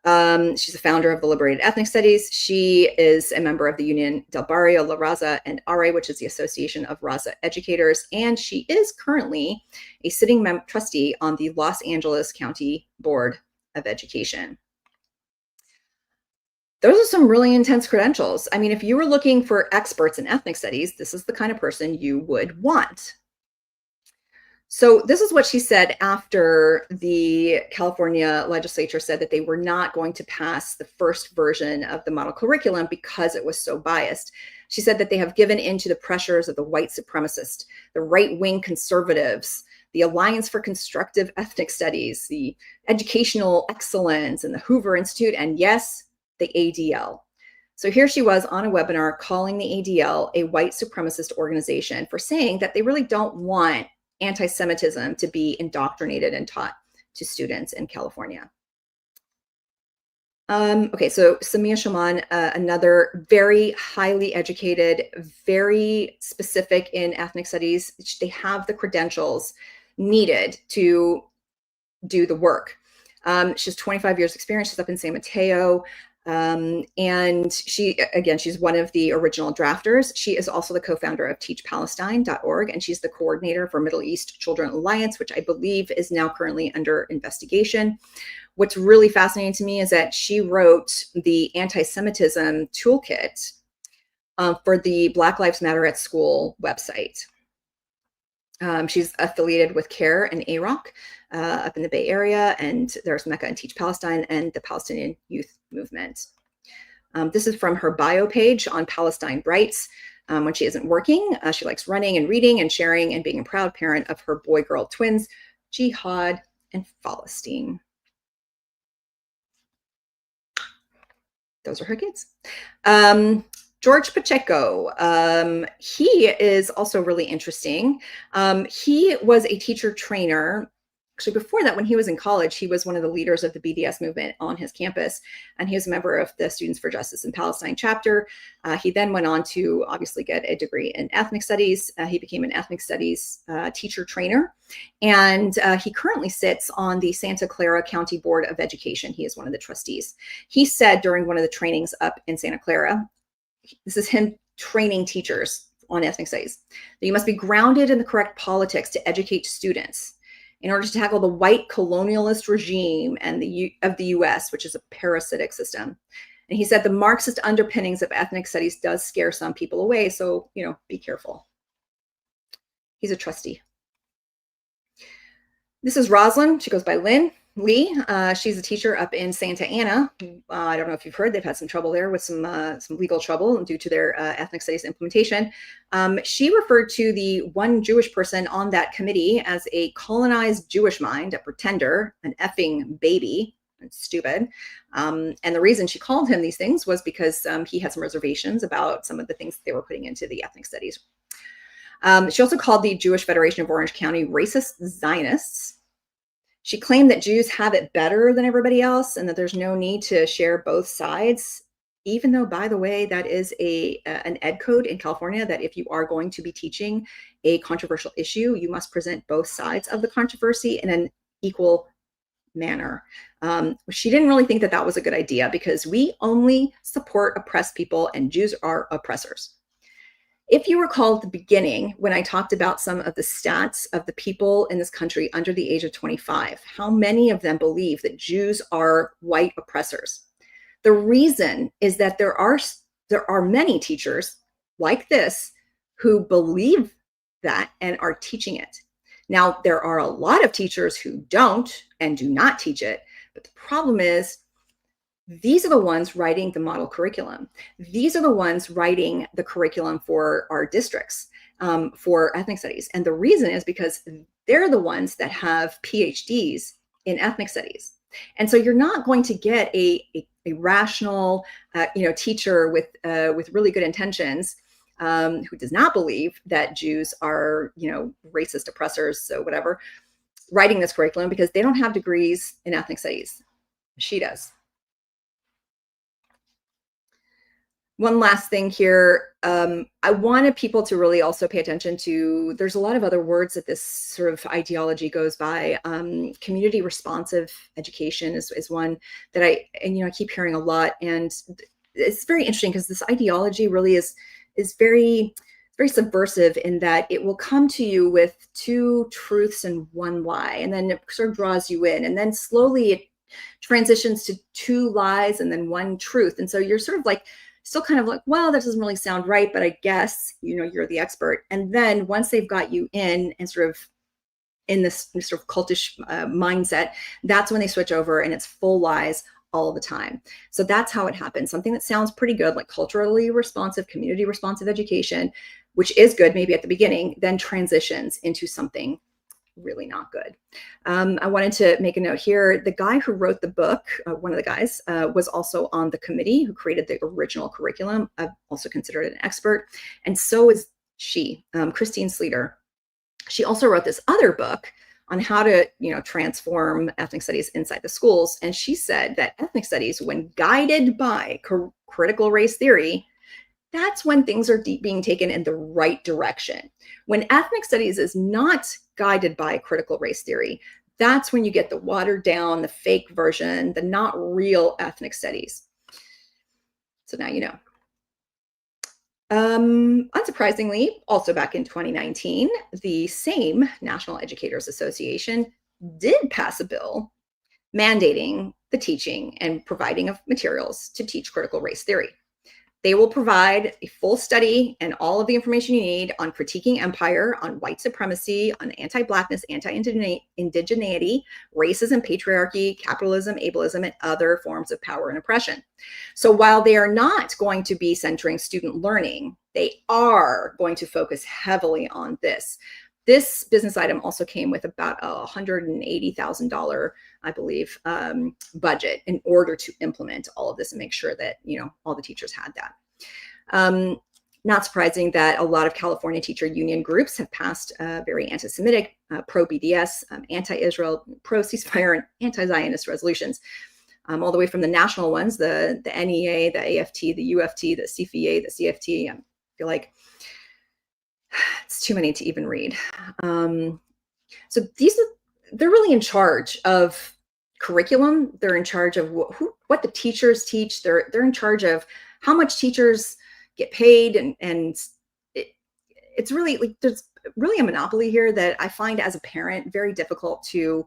She's a founder of the Liberated Ethnic Studies. She is a member of the Union del Barrio, La Raza, and ARE, which is the Association of Raza Educators. And she is currently a sitting trustee on the Los Angeles County Board of Education. Those are some really intense credentials. I mean, if you were looking for experts in ethnic studies, this is the kind of person you would want. So this is what she said after the California legislature said that they were not going to pass the first version of the model curriculum because it was so biased. She said that they have given in to the pressures of the white supremacists, the right-wing conservatives, the Alliance for Constructive Ethnic Studies, the Educational Excellence, and the Hoover Institute, and yes, the ADL. So here she was on a webinar calling the ADL a white supremacist organization for saying that they really don't want anti-Semitism to be indoctrinated and taught to students in California. Okay, so Samia Shaman, another very highly educated, very specific in ethnic studies. They have the credentials needed to do the work. She has 25 years experience. She's up in San Mateo. And she's one of the original drafters. She is also the co-founder of teachpalestine.org, and she's the coordinator for Middle East Children Alliance, which I believe is now currently under investigation. What's really fascinating to me is that she wrote the anti-Semitism toolkit for the Black Lives Matter at School website. She's affiliated with CARE and AROC up in the Bay Area, and there's Mecca and Teach Palestine and the Palestinian Youth Movement. This is from her bio page on Palestine Brights. When she isn't working, she likes running and reading and sharing and being a proud parent of her boy-girl twins, Jihad and Falestine. Those are her kids. George Pacheco, he is also really interesting. He was a teacher trainer. Actually, before that, when he was in college, he was one of the leaders of the BDS movement on his campus, and he was a member of the Students for Justice in Palestine chapter. He then went on to obviously get a degree in ethnic studies. He became an ethnic studies teacher trainer, and he currently sits on the Santa Clara County Board of Education. He is one of the trustees. He said during one of the trainings up in Santa Clara, this is him training teachers on ethnic studies, that you must be grounded in the correct politics to educate students in order to tackle the white colonialist regime and of the US, which is a parasitic system. And he said the Marxist underpinnings of ethnic studies does scare some people away, so, be careful. He's a trustee. This is Roslyn. She goes by Lynn Lee. She's a teacher up in Santa Ana. I don't know if you've heard, they've had some trouble there with some legal trouble due to their ethnic studies implementation. She referred to the one Jewish person on that committee as a colonized Jewish mind, a pretender, an effing baby. It's stupid. And the reason she called him these things was because he had some reservations about some of the things they were putting into the ethnic studies. She also called the Jewish Federation of Orange County racist Zionists. She claimed that Jews have it better than everybody else and that there's no need to share both sides, even though, by the way, that is an ed code in California that if you are going to be teaching a controversial issue, you must present both sides of the controversy in an equal manner. She didn't really think that that was a good idea because we only support oppressed people and Jews are oppressors. If you recall at the beginning, when I talked about some of the stats of the people in this country under the age of 25, how many of them believe that Jews are white oppressors? The reason is that there are many teachers like this who believe that and are teaching it. Now, there are a lot of teachers who don't and do not teach it, but the problem is these are the ones writing the model curriculum. These are the ones writing the curriculum for our districts for ethnic studies. And the reason is because they're the ones that have PhDs in ethnic studies. And so you're not going to get a rational, teacher with really good intentions who does not believe that Jews are, racist oppressors, so whatever, writing this curriculum because they don't have degrees in ethnic studies. She does. One last thing here. I wanted people to really also pay attention to, there's a lot of other words that this sort of ideology goes by. Community responsive education is one that I keep hearing a lot. And it's very interesting because this ideology really is very, very subversive in that it will come to you with two truths and one lie, and then it sort of draws you in. And then slowly it transitions to two lies and then one truth. And so you're sort of like, still kind of like, well, that doesn't really sound right, but I guess, you're the expert. And then once they've got you in and sort of in this sort of cultish mindset, that's when they switch over and it's full lies all the time. So that's how it happens. Something that sounds pretty good, like culturally responsive, community responsive education, which is good maybe at the beginning, then transitions into something really not good. I wanted to make a note here. The guy who wrote the book, one of the guys, was also on the committee who created the original curriculum. I've also considered an expert. And so is she, Christine Sleater. She also wrote this other book on how to, transform ethnic studies inside the schools. And she said that ethnic studies, when guided by critical race theory, that's when things are being taken in the right direction. When ethnic studies is not guided by critical race theory, that's when you get the watered down, the fake version, the not real ethnic studies. So now you know. Unsurprisingly, also back in 2019, the same National Educators Association did pass a bill mandating the teaching and providing of materials to teach critical race theory. They will provide a full study and all of the information you need on critiquing empire, on white supremacy, on anti-Blackness, anti-indigeneity, racism, patriarchy, capitalism, ableism, and other forms of power and oppression. So while they are not going to be centering student learning, they are going to focus heavily on this. This business item also came with about a $180,000, I believe, budget in order to implement all of this and make sure that, all the teachers had that. Not surprising that a lot of California teacher union groups have passed very anti-Semitic, pro-BDS, anti-Israel, pro-ceasefire, and anti-Zionist resolutions. All the way from the national ones, the NEA, the AFT, the UFT, the CFEA, the CFT. I feel like it's too many to even read. So they're really in charge of curriculum. They're in charge of what the teachers teach. They're in charge of how much teachers get paid, and it's really like there's really a monopoly here that I find as a parent very difficult to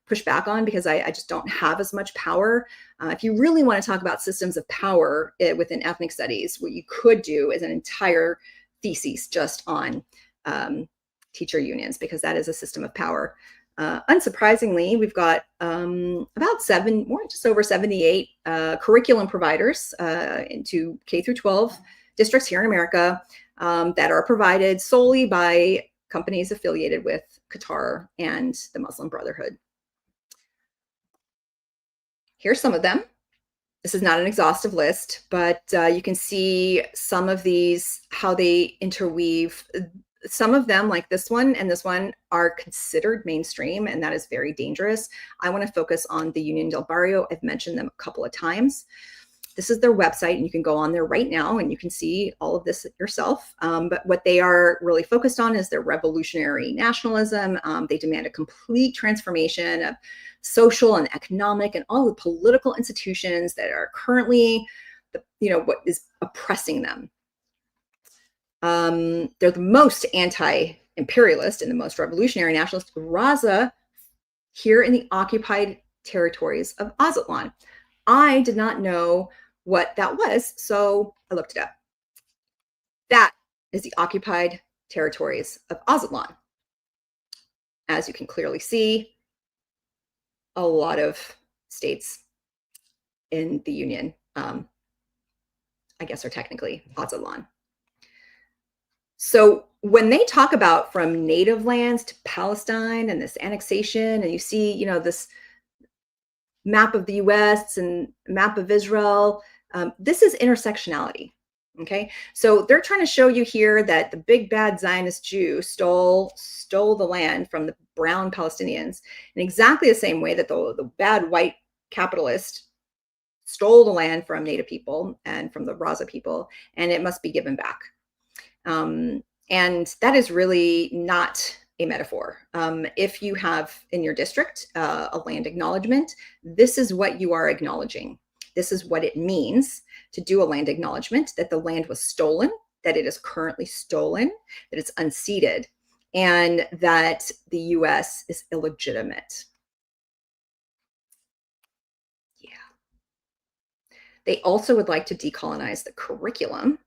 push back on because I just don't have as much power. If you really want to talk about systems of power within ethnic studies, what you could do is an entire theses just on teacher unions, because that is a system of power. Unsurprisingly, we've got about just over 78 curriculum providers into K through 12 districts here in America that are provided solely by companies affiliated with Qatar and the Muslim Brotherhood. Here's some of them. This is not an exhaustive list, but you can see some of these, how they interweave. Some of them, like this one and this one, are considered mainstream, and that is very dangerous. I want to focus on the Union del Barrio. I've mentioned them a couple of times. This is their website, and you can go on there right now and you can see all of this yourself. But what they are really focused on is their revolutionary nationalism. They demand a complete transformation of social and economic and all the political institutions that are currently, what is oppressing them. They're the most anti-imperialist and the most revolutionary nationalist. Raza, here in the occupied territories of Aztlan. I did not know what that was, so I looked it up. That is the occupied territories of Aztlan. As you can clearly see, a lot of states in the Union, I guess, are technically Aztlan. So when they talk about from native lands to Palestine and this annexation, and you see, this map of the US and map of Israel, this is intersectionality. Okay, so they're trying to show you here that the big bad Zionist Jew stole the land from the brown Palestinians in exactly the same way that the bad white capitalist stole the land from Native people and from the Raza people, and it must be given back. And that is really not a metaphor. If you have in your district a land acknowledgement, this is what you are acknowledging. This is what it means to do a land acknowledgement, that the land was stolen, that it is currently stolen, that it's unceded, and that the US is illegitimate. Yeah. They also would like to decolonize the curriculum.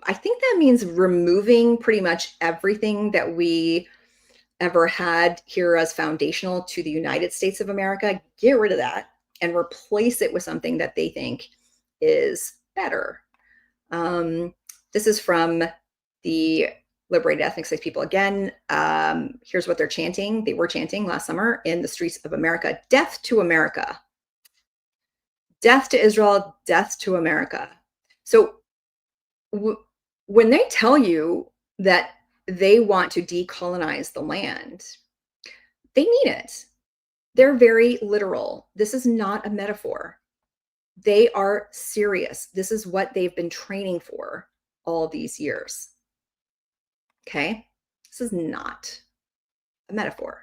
I think that means removing pretty much everything that we ever had here as foundational to the United States of America. Get rid of that and replace it with something that they think is better. This is from the Liberated Ethnic States people again. Here's what they're chanting. They were chanting last summer in the streets of America: death to America. Death to Israel, death to America. So when they tell you that they want to decolonize the land, they mean it. They're very literal. This is not a metaphor. They are serious. This is what they've been training for all these years. Okay? This is not a metaphor.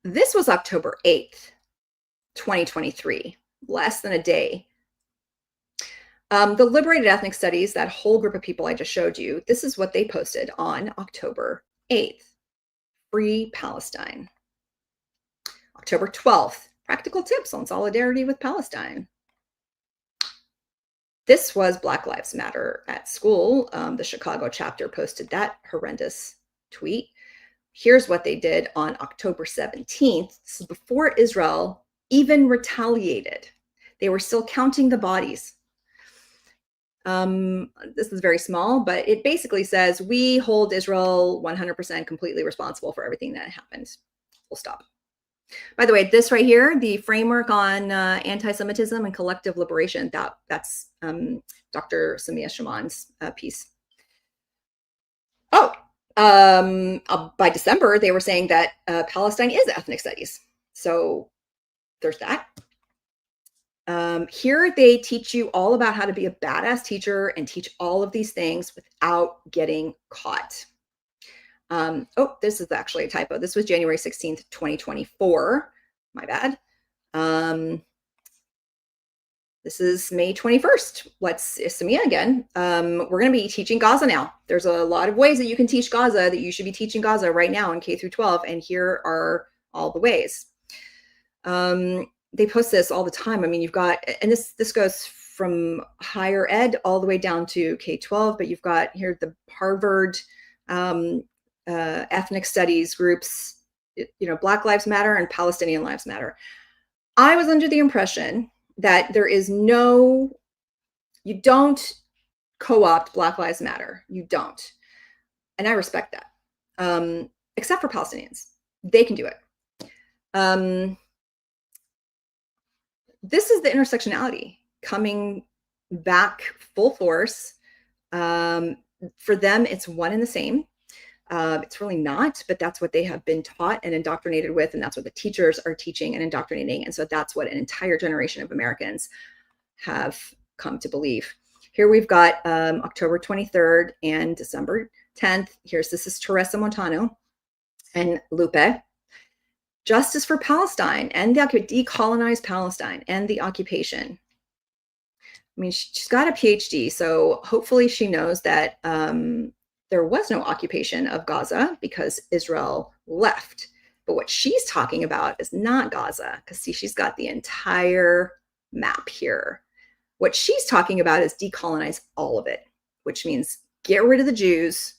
This was October 8th, 2023, less than a day. The Liberated Ethnic Studies, that whole group of people I just showed you, this is what they posted on October 8th. Free Palestine. October 12th, practical tips on solidarity with Palestine. This was Black Lives Matter at school. The Chicago chapter posted that horrendous tweet. Here's what they did on October 17th. This is before Israel even retaliated. They were still counting the bodies. This is very small, but it basically says we hold Israel 100% completely responsible for everything that happened. Full stop. By the way, this right here, the framework on anti-Semitism and collective liberation, that's Dr. Samia Shaman's piece. Oh, by December, they were saying that Palestine is ethnic studies. So there's that. Here they teach you all about how to be a badass teacher and teach all of these things without getting caught. Oh, this is actually a typo. This was January 16th, 2024. My bad. This is May 21st. Let's Samia again. We're going to be teaching Gaza now. There's a lot of ways that you can teach Gaza, that you should be teaching Gaza right now in K through 12. And here are all the ways. They post this all the time. I mean, you've got, and this goes from higher ed all the way down to K-12, but you've got here the Harvard ethnic studies groups, Black Lives Matter and Palestinian Lives Matter. I was under the impression that you don't co-opt Black Lives Matter. You don't. And I respect that. Except for Palestinians. They can do it. this is the intersectionality coming back full force. For them, it's one and the same. It's really not, but that's what they have been taught and indoctrinated with, and that's what the teachers are teaching and indoctrinating. And so that's what an entire generation of Americans have come to believe. Here we've got October 23rd and December 10th. This is Teresa Montano and Lupe. Justice for Palestine and the decolonized Palestine and the occupation. I mean, she's got a PhD, so hopefully she knows that there was no occupation of Gaza because Israel left. But what she's talking about is not Gaza, because see, she's got the entire map here. What she's talking about is decolonize all of it, which means get rid of the Jews,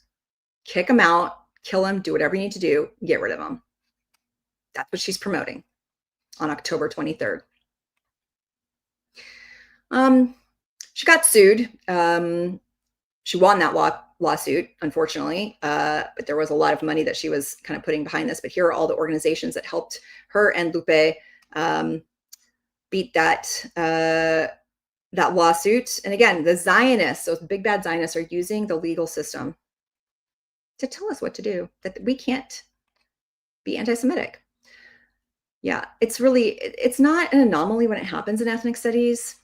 kick them out, kill them, do whatever you need to do, get rid of them. That's what she's promoting on October 23rd. She got sued. She won that lawsuit, unfortunately, but there was a lot of money that she was kind of putting behind this. But here are all the organizations that helped her and Lupe beat that lawsuit. And again, the Zionists, those big bad Zionists, are using the legal system to tell us what to do, that we can't be anti-Semitic. Yeah, it's not an anomaly when it happens in ethnic studies.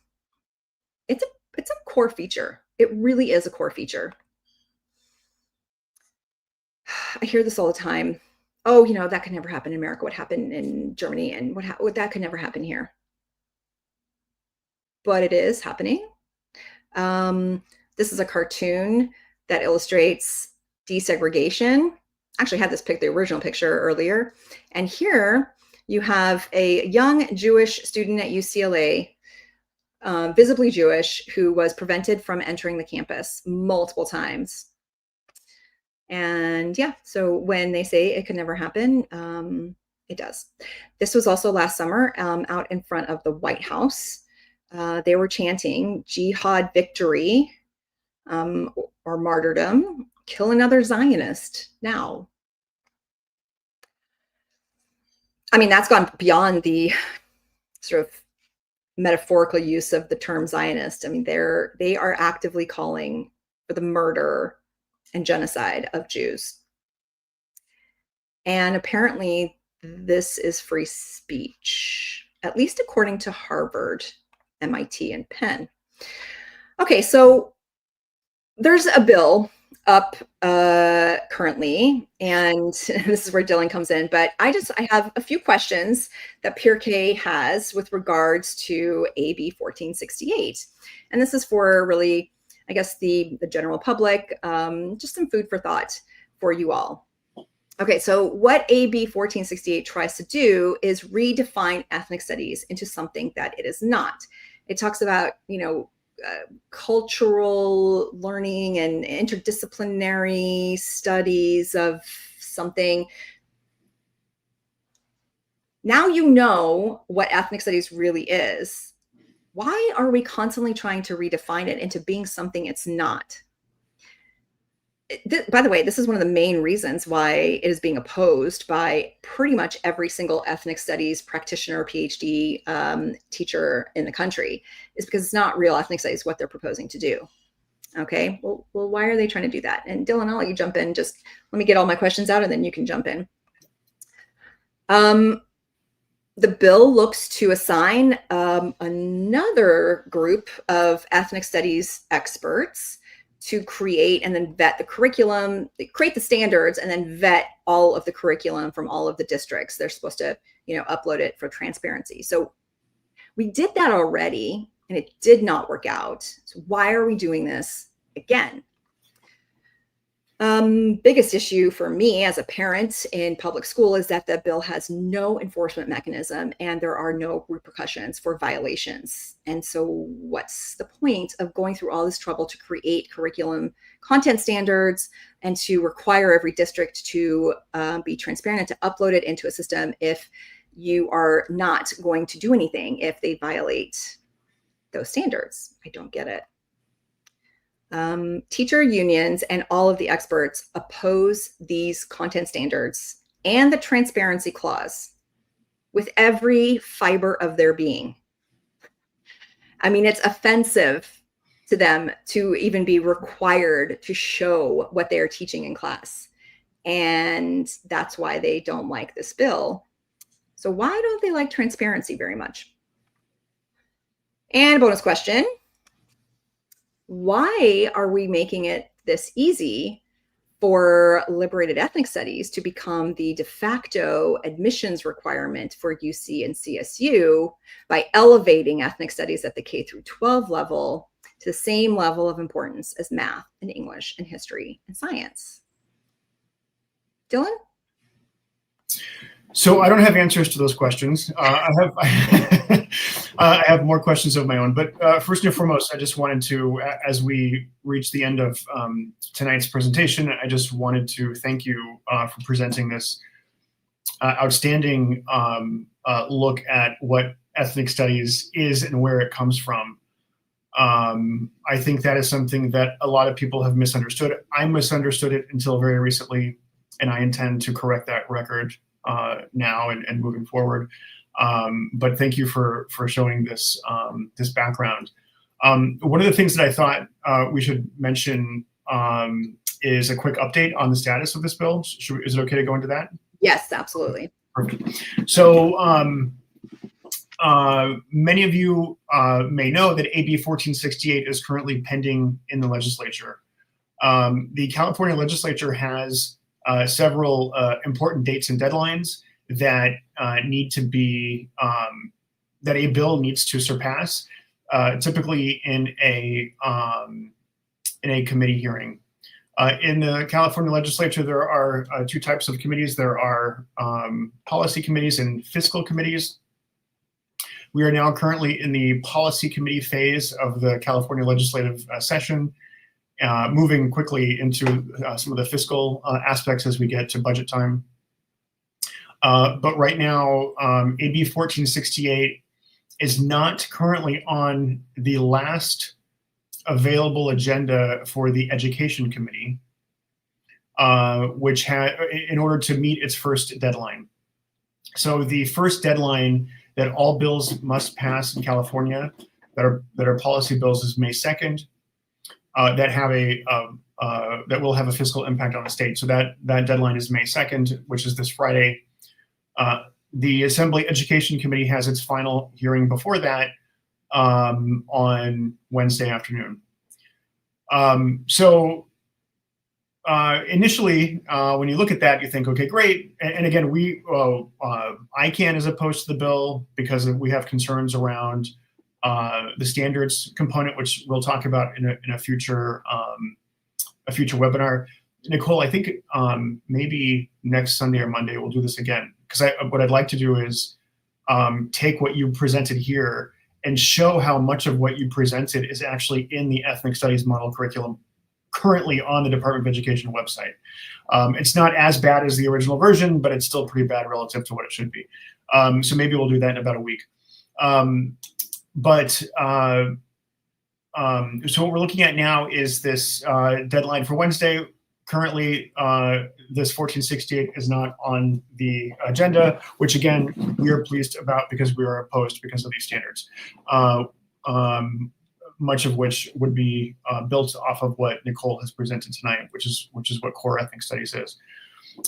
It's a core feature. It really is a core feature. I hear this all the time. Oh, that could never happen in America. What happened in Germany and what that could never happen here. But it is happening. This is a cartoon that illustrates desegregation. Actually, I had the original picture earlier. And here you have a young Jewish student at UCLA, visibly Jewish, who was prevented from entering the campus multiple times. And yeah, so when they say it could never happen, it does. This was also last summer out in front of the White House. They were chanting jihad victory or martyrdom, kill another Zionist now. I mean, that's gone beyond the sort of metaphorical use of the term Zionist. I mean, they are actively calling for the murder and genocide of Jews. And apparently this is free speech, at least according to Harvard, MIT, and Penn. Okay, so there's a bill up currently, and this is where Dylan comes in, but I have a few questions that PeerK has with regards to AB 1468. And this is for really, I guess, the general public, just some food for thought for you all. Okay, so what AB 1468 tries to do is redefine ethnic studies into something that it is not. It talks about, cultural learning and interdisciplinary studies of something. Now you know what ethnic studies really is. Why are we constantly trying to redefine it into being something it's not? By the way, this is one of the main reasons why it is being opposed by pretty much every single ethnic studies practitioner, PhD teacher in the country, is because it's not real ethnic studies what they're proposing to do. Okay, well, why are they trying to do that? And Dylan, I'll let you jump in. Just let me get all my questions out and then you can jump in. The bill looks to assign another group of ethnic studies experts to create and then vet the curriculum, create the standards, and then vet all of the curriculum from all of the districts. They're supposed to, upload it for transparency. So we did that already, and it did not work out. So why are we doing this again? Biggest issue for me as a parent in public school is that the bill has no enforcement mechanism and there are no repercussions for violations. And so what's the point of going through all this trouble to create curriculum content standards and to require every district to be transparent and to upload it into a system if you are not going to do anything if they violate those standards? I don't get it. Teacher unions and all of the experts oppose these content standards and the transparency clause with every fiber of their being. I mean, it's offensive to them to even be required to show what they are teaching in class. And that's why they don't like this bill. So why don't they like transparency very much? And a bonus question. Why are we making it this easy for liberated ethnic studies to become the de facto admissions requirement for UC and CSU by elevating ethnic studies at the K through 12 level to the same level of importance as math and English and history and science? Dylan? So I don't have answers to those questions. I have more questions of my own. But first and foremost, I just wanted to, as we reach the end of tonight's presentation, I just wanted to thank you for presenting this outstanding look at what ethnic studies is and where it comes from. I think that is something that a lot of people have misunderstood. I misunderstood it until very recently, and I intend to correct that record now and moving forward. But thank you for showing this this background. One of the things that I thought we should mention is a quick update on the status of this bill. Is it okay to go into that? Yes, absolutely. Perfect. So many of you may know that AB 1468 is currently pending in the legislature. The California legislature has several important dates and deadlines that need to be that a bill needs to surpass, typically in a committee hearing. In the California legislature, there are two types of committees. There are policy committees and fiscal committees. We are now currently in the policy committee phase of the California legislative session, moving quickly into some of the fiscal aspects as we get to budget time. But right now, AB 1468 is not currently on the last available agenda for the Education Committee, which had, in order to meet its first deadline. So the first deadline that all bills must pass in California that are policy bills is May 2nd. That have that will have a fiscal impact on the state. So that deadline is May 2nd, which is this Friday. The Assembly Education Committee has its final hearing before that on Wednesday afternoon. Initially, when you look at that, you think, okay, great. And again, ICANN is opposed to the bill because we have concerns around the standards component, which we'll talk about in a future webinar. Nicole, I think maybe next Sunday or Monday we'll do this again, because what I'd like to do is take what you presented here and show how much of what you presented is actually in the ethnic studies model curriculum currently on the Department of Education website. It's not as bad as the original version, but it's still pretty bad relative to what it should be. So maybe we'll do that in about a week. So what we're looking at now is this deadline for Wednesday. Currently, this 1468 is not on the agenda, which again, we are pleased about because we are opposed because of these standards, much of which would be built off of what Nicole has presented tonight, which is what core ethnic studies is.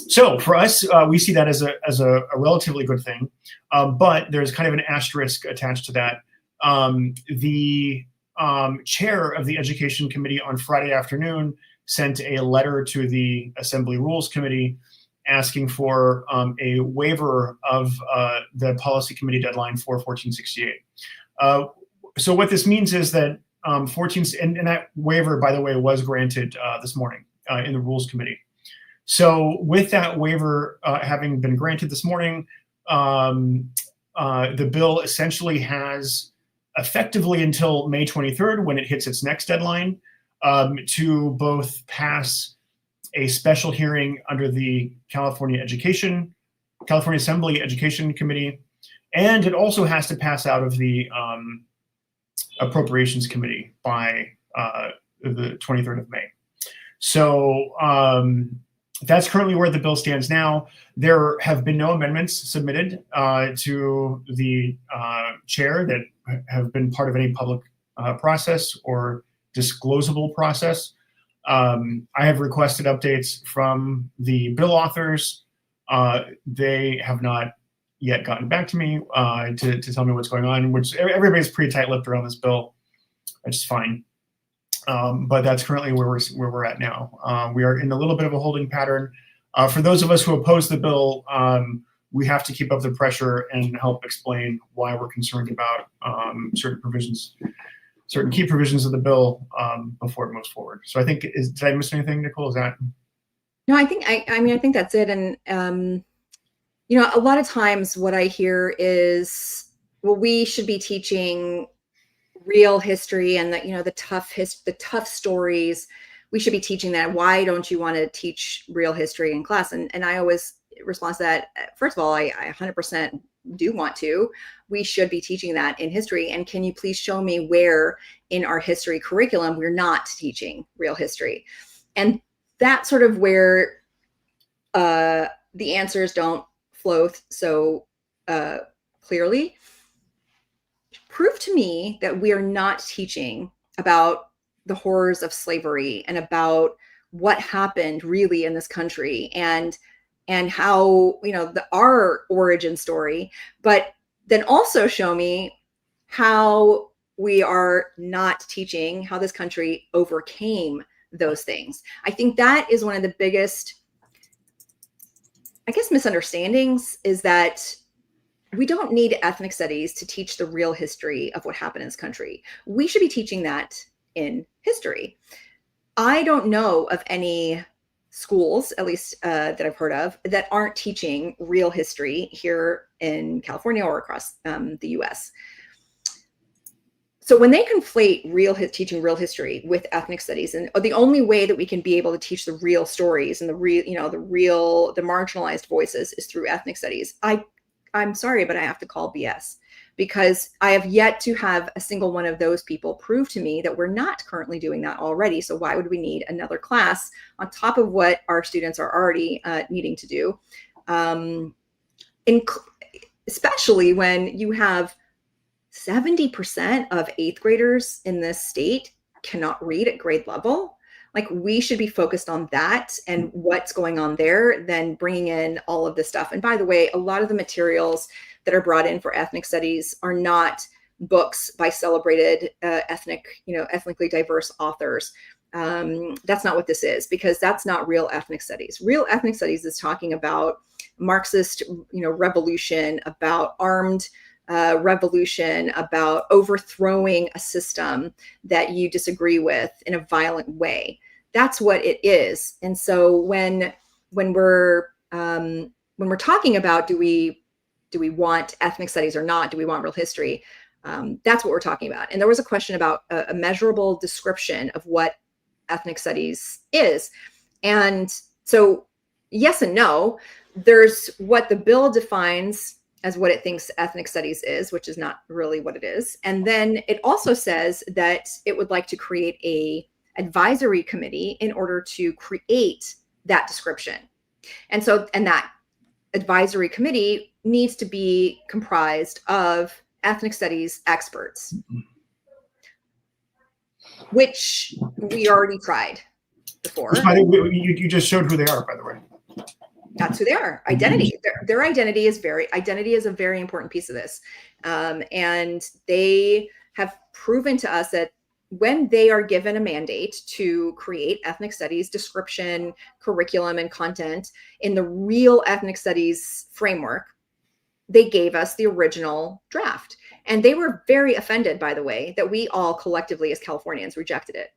So for us, we see that as a relatively good thing, but there's kind of an asterisk attached to that. The chair of the Education Committee on Friday afternoon sent a letter to the Assembly Rules Committee asking for a waiver of the Policy Committee deadline for 1468. So what this means is that and that waiver, by the way, was granted this morning in the Rules Committee. So with that waiver having been granted this morning, the bill essentially has effectively until May 23rd, when it hits its next deadline, to both pass a special hearing under the California Assembly Education Committee, and it also has to pass out of the Appropriations Committee by the 23rd of May. So That's currently where the bill stands now. There have been no amendments submitted to the chair that have been part of any public process or disclosable process. I have requested updates from the bill authors. They have not yet gotten back to me to tell me what's going on, which everybody's pretty tight-lipped around this bill, which is fine. But that's currently where we're at now. We are in a little bit of a holding pattern. For those of us who oppose the bill, we have to keep up the pressure and help explain why we're concerned about certain key provisions of the bill before it moves forward. So I think, did I miss anything, Nicole? Is that? No, I think I think that's it. And you know, a lot of times what I hear is, well, we should be teaching real history and that, you know, the tough stories. We should be teaching that. Why don't you want to teach real history in class? And I always respond to that. First of all, I 100% do want to. We should be teaching that in history. And can you please show me where in our history curriculum we're not teaching real history? And that's sort of where the answers don't flow so clearly. Prove to me that we are not teaching about the horrors of slavery and about what happened really in this country and how, you know, our origin story, but then also show me how we are not teaching how this country overcame those things. I think that is one of the biggest, I guess, misunderstandings, is that we don't need ethnic studies to teach the real history of what happened in this country. We should be teaching that in history. I don't know of any schools, at least that I've heard of, that aren't teaching real history here in California or across the US. So when they conflate teaching real history with ethnic studies, and the only way that we can be able to teach the real stories and the marginalized voices is through ethnic studies, I'm sorry, but I have to call BS, because I have yet to have a single one of those people prove to me that we're not currently doing that already. So why would we need another class on top of what our students are already needing to do? Especially when you have 70% of 8th graders in this state cannot read at grade level. Like, we should be focused on that and what's going on there than bringing in all of this stuff. And by the way, a lot of the materials that are brought in for ethnic studies are not books by celebrated ethnically diverse authors. That's not what this is, because that's not real ethnic studies. Real ethnic studies is talking about Marxist, revolution, about armed revolution, about overthrowing a system that you disagree with in a violent way. That's what it is. And so when we're talking about do we want ethnic studies or not, do we want real history, that's what we're talking about. And there was a question about a measurable description of what ethnic studies is. And so yes and no. There's what the bill defines as what it thinks ethnic studies is, which is not really what it is. And then it also says that it would like to create a advisory committee in order to create that description. And that advisory committee needs to be comprised of ethnic studies experts, which we already tried before. You just showed who they are, by the way. That's who they are. Identity. Their identity is a very important piece of this. And they have proven to us that when they are given a mandate to create ethnic studies description, curriculum, and content in the real ethnic studies framework, they gave us the original draft. And they were very offended, by the way, that we all collectively as Californians rejected it.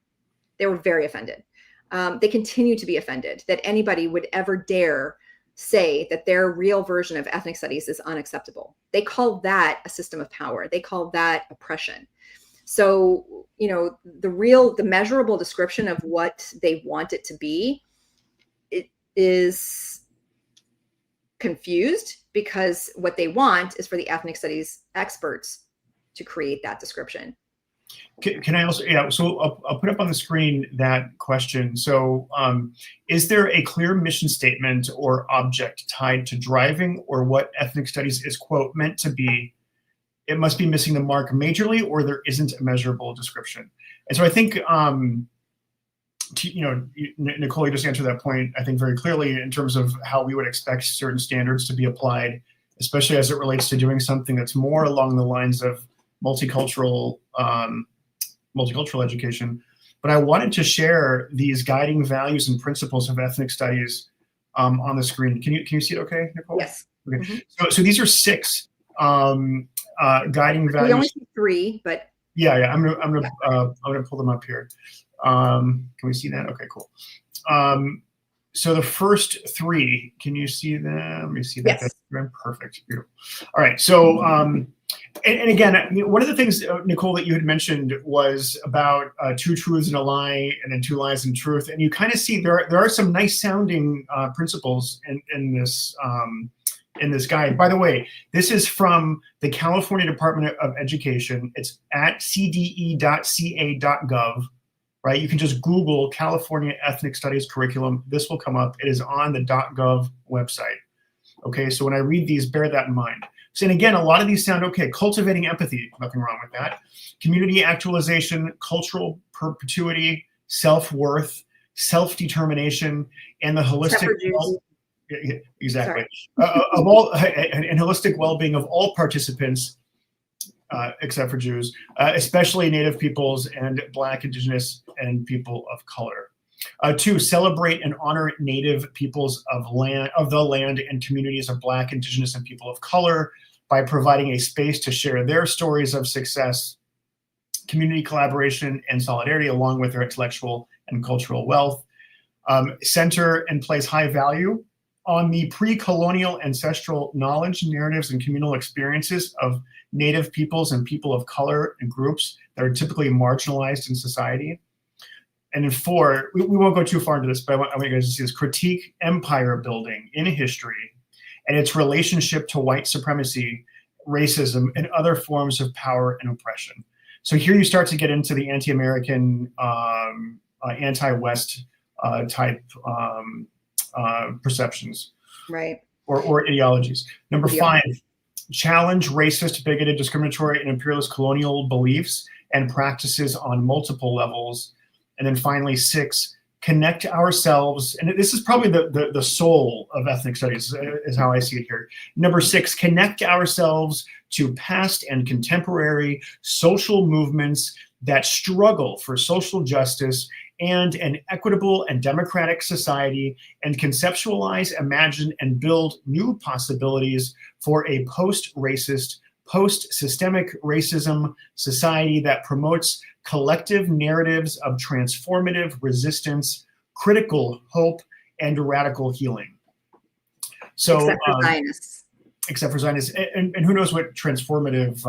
They were very offended. They continue to be offended that anybody would ever dare say that their real version of ethnic studies is unacceptable. They call that a system of power. They call that oppression. So, the measurable description of what they want it to be, it is confused, because what they want is for the ethnic studies experts to create that description. Can I also, yeah, so I'll put up on the screen that question. So is there a clear mission statement or object tied to driving or what ethnic studies is, quote, meant to be? It must be missing the mark majorly, or there isn't a measurable description. And so I think, Nicole, you just answered that point, I think, very clearly in terms of how we would expect certain standards to be applied, especially as it relates to doing something that's more along the lines of multicultural education. But I wanted to share these guiding values and principles of ethnic studies on the screen. Can you see it okay, Nicole? Yes. Okay. Mm-hmm. So these are 6 guiding values. We only see 3, but yeah. I'm gonna pull them up here. Can we see that? Okay, cool. So the first 3, can you see them? Let me see that. Yes. Perfect. Beautiful. All right. So, and again, one of the things, Nicole, that you had mentioned was about 2 truths and a lie, and then 2 lies and truth. And you kind of see there are some nice sounding principles in this guide. By the way, this is from the California Department of Education. It's at cde.ca.gov. Right, you can just Google California Ethnic Studies Curriculum. This will come up. It is on the .gov website. Okay, so when I read these, bear that in mind. So, and again, a lot of these sound okay. Cultivating empathy, nothing wrong with that. Community actualization, cultural perpetuity, self-worth, self-determination, and the holistic exactly of all and holistic well-being of all participants. Except for Jews, especially Native peoples and Black, Indigenous, and people of color. 2, celebrate and honor Native peoples of the land and communities of Black, Indigenous, and people of color by providing a space to share their stories of success, community collaboration, and solidarity, along with their intellectual and cultural wealth. Center and place high value on the pre-colonial ancestral knowledge, narratives, and communal experiences of Native peoples and people of color and groups that are typically marginalized in society. And in 4, we won't go too far into this, but I want you guys to see this: critique empire building in history and its relationship to white supremacy, racism, and other forms of power and oppression. So here you start to get into the anti-American, anti-West type perceptions, right, or ideologies. Number 5, challenge racist, bigoted, discriminatory, and imperialist colonial beliefs and practices on multiple levels. And then finally, 6, connect ourselves, and this is probably the soul of ethnic studies, is how I see it here. Number 6, connect ourselves to past and contemporary social movements that struggle for social justice and an equitable and democratic society, and conceptualize, imagine, and build new possibilities for a post-racist, post-systemic racism society that promotes collective narratives of transformative resistance, critical hope, and radical healing. So, except for Zionists. Except for Zionists, and who knows what transformative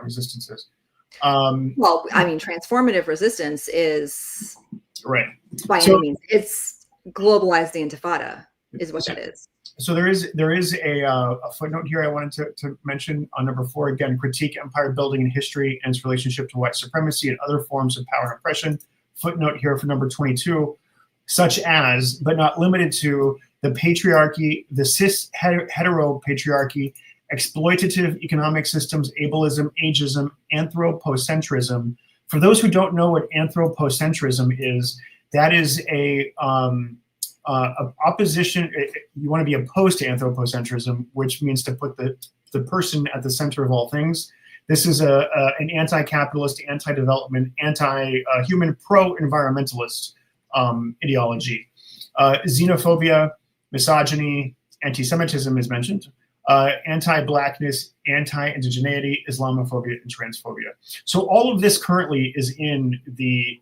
resistance is. Well, I mean, transformative resistance is right. By any means, it's globalize the Intifada is what that is. So there is a footnote here I wanted to mention on number 4. Again, critique empire building in history and its relationship to white supremacy and other forms of power and oppression. Footnote here for number 22, such as, but not limited to, the patriarchy, the cis hetero patriarchy, exploitative economic systems, ableism, ageism, anthropocentrism. For those who don't know what anthropocentrism is, that is a opposition. You want to be opposed to anthropocentrism, which means to put the person at the center of all things. This is an anti-capitalist, anti-development, anti-human, pro-environmentalist ideology. Xenophobia, misogyny, anti-Semitism is mentioned. Anti-Blackness, anti-indigeneity, Islamophobia, and transphobia. So all of this currently is in the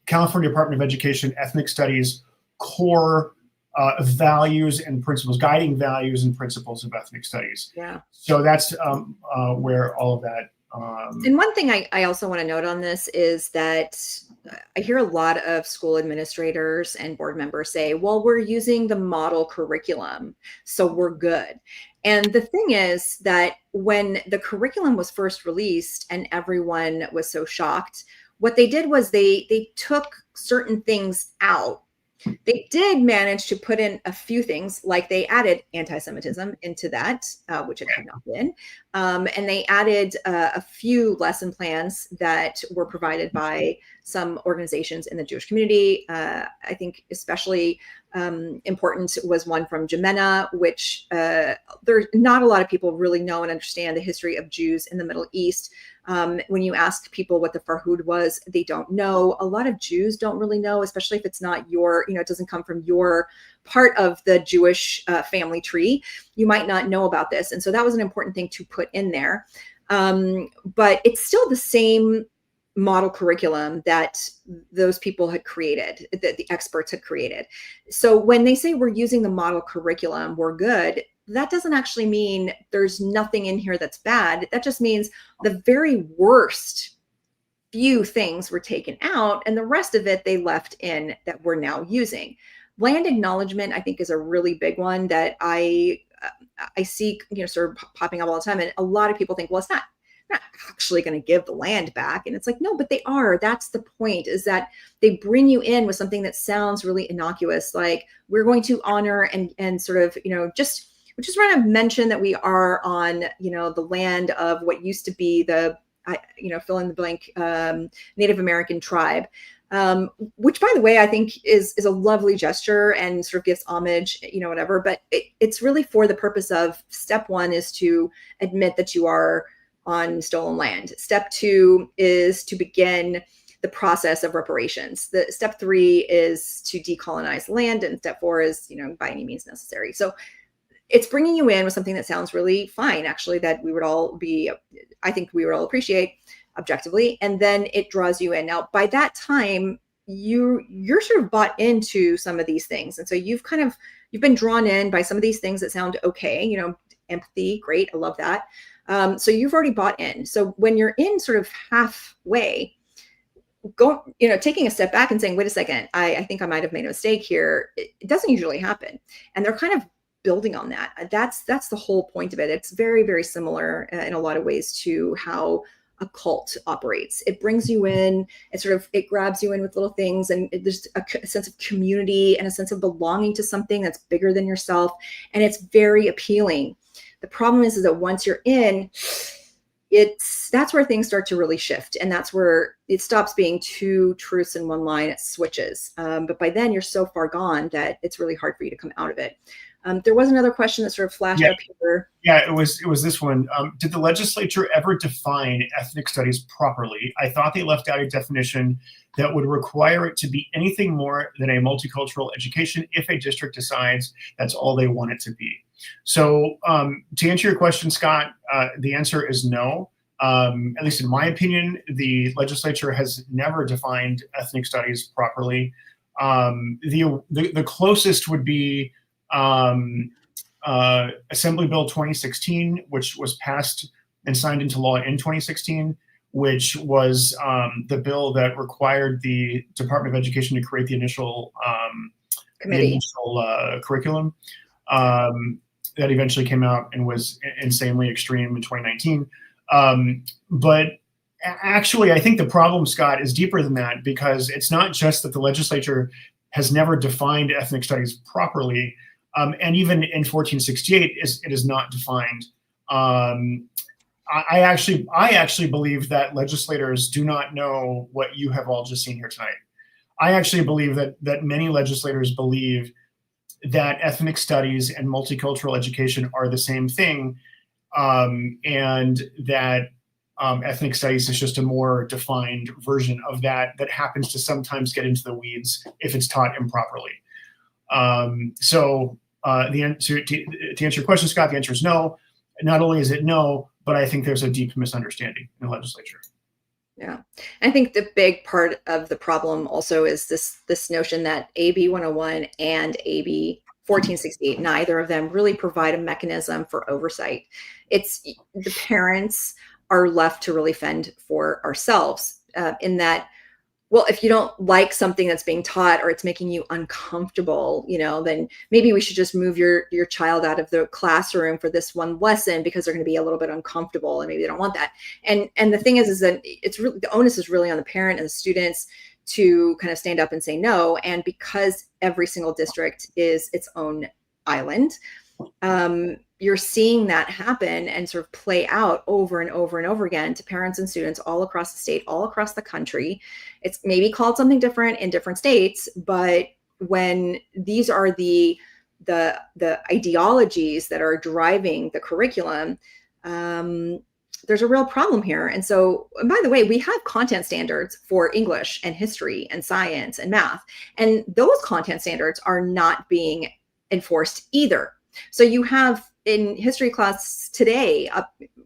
California Department of Education Ethnic Studies core values and principles, guiding values and principles of ethnic studies. Yeah. So that's where all of that And one thing I also want to note on this is that I hear a lot of school administrators and board members say, well, we're using the model curriculum, so we're good. And the thing is that when the curriculum was first released and everyone was so shocked, what they did was they took certain things out. They did manage to put in a few things, like they added anti-Semitism into that, which it had not been. And they added a few lesson plans that were provided by some organizations in the Jewish community. I think especially important was one from Jemena, which there's not a lot of people really know and understand the history of Jews in the Middle East. When you ask people what the Farhud was, they don't know. A lot of Jews don't really know, especially if it's not your, it doesn't come from your part of the Jewish family tree. You might not know about this. And so that was an important thing to put in there. But it's still the same model curriculum that those people had created, that the experts had created. So when they say we're using the model curriculum, we're good, that doesn't actually mean there's nothing in here that's bad. That just means the very worst few things were taken out and the rest of it they left in that we're now using. Land acknowledgement, I think, is a really big one that I see, sort of popping up all the time. And a lot of people think, well, it's not actually going to give the land back. And it's like, no, but they are. That's the point, is that they bring you in with something that sounds really innocuous, like we're going to honor and sort of, just want to mention that we are on, the land of what used to be the, fill in the blank, Native American tribe, which, by the way, I think is a lovely gesture and sort of gives homage, whatever. But it's really for the purpose of step one is to admit that you are on stolen land. Step two is to begin the process of reparations. The step three is to decolonize land, and step four is, by any means necessary. So it's bringing you in with something that sounds really fine, actually, that I think we would all appreciate objectively. And then it draws you in. Now, by that time, you're sort of bought into some of these things. And so you've been drawn in by some of these things that sound okay, empathy, great, I love that. So you've already bought in. So when you're in sort of halfway, taking a step back and saying, wait a second, I think I might have made a mistake here. It doesn't usually happen. And they're kind of building on that. That's the whole point of it. It's very, very similar in a lot of ways to how a cult operates. It brings you in, it grabs you in with little things, and there's a sense of community and a sense of belonging to something that's bigger than yourself. And it's very appealing. The problem is that once you're in, that's where things start to really shift. And that's where it stops being two truths in one line, it switches. But by then you're so far gone that it's really hard for you to come out of it. There was another question that sort of flashed up here. Yeah, it was this one. Did the legislature ever define ethnic studies properly? I thought they left out a definition that would require it to be anything more than a multicultural education if a district decides that's all they want it to be. So to answer your question, Scott, the answer is no. At least in my opinion, the legislature has never defined ethnic studies properly. The closest would be Assembly Bill 2016, which was passed and signed into law in 2016, which was the bill that required the Department of Education to create the initial curriculum that eventually came out and was insanely extreme in 2019. But actually, I think the problem, Scott, is deeper than that, because it's not just that the legislature has never defined ethnic studies properly. And even in 1468, it is not defined. I actually believe that legislators do not know what you have all just seen here tonight. I actually believe that many legislators believe that ethnic studies and multicultural education are the same thing, and that ethnic studies is just a more defined version of that happens to sometimes get into the weeds if it's taught improperly. To answer your question, Scott, the answer is no. Not only is it no, but I think there's a deep misunderstanding in the legislature. Yeah, I think the big part of the problem also is this notion that AB 101 and AB 1468, neither of them really provide a mechanism for oversight. It's the parents are left to really fend for ourselves, in that, well, if you don't like something that's being taught or it's making you uncomfortable, then maybe we should just move your child out of the classroom for this one lesson because they're going to be a little bit uncomfortable and maybe they don't want that. And the thing is that it's really, the onus is really on the parent and the students to kind of stand up and say no. And because every single district is its own island, you're seeing that happen and sort of play out over and over and over again to parents and students all across the state, all across the country. It's maybe called something different in different states, but when these are the ideologies that are driving the curriculum, there's a real problem here. And so, and by the way, we have content standards for English and history and science and math, and those content standards are not being enforced either. So you have in history class today,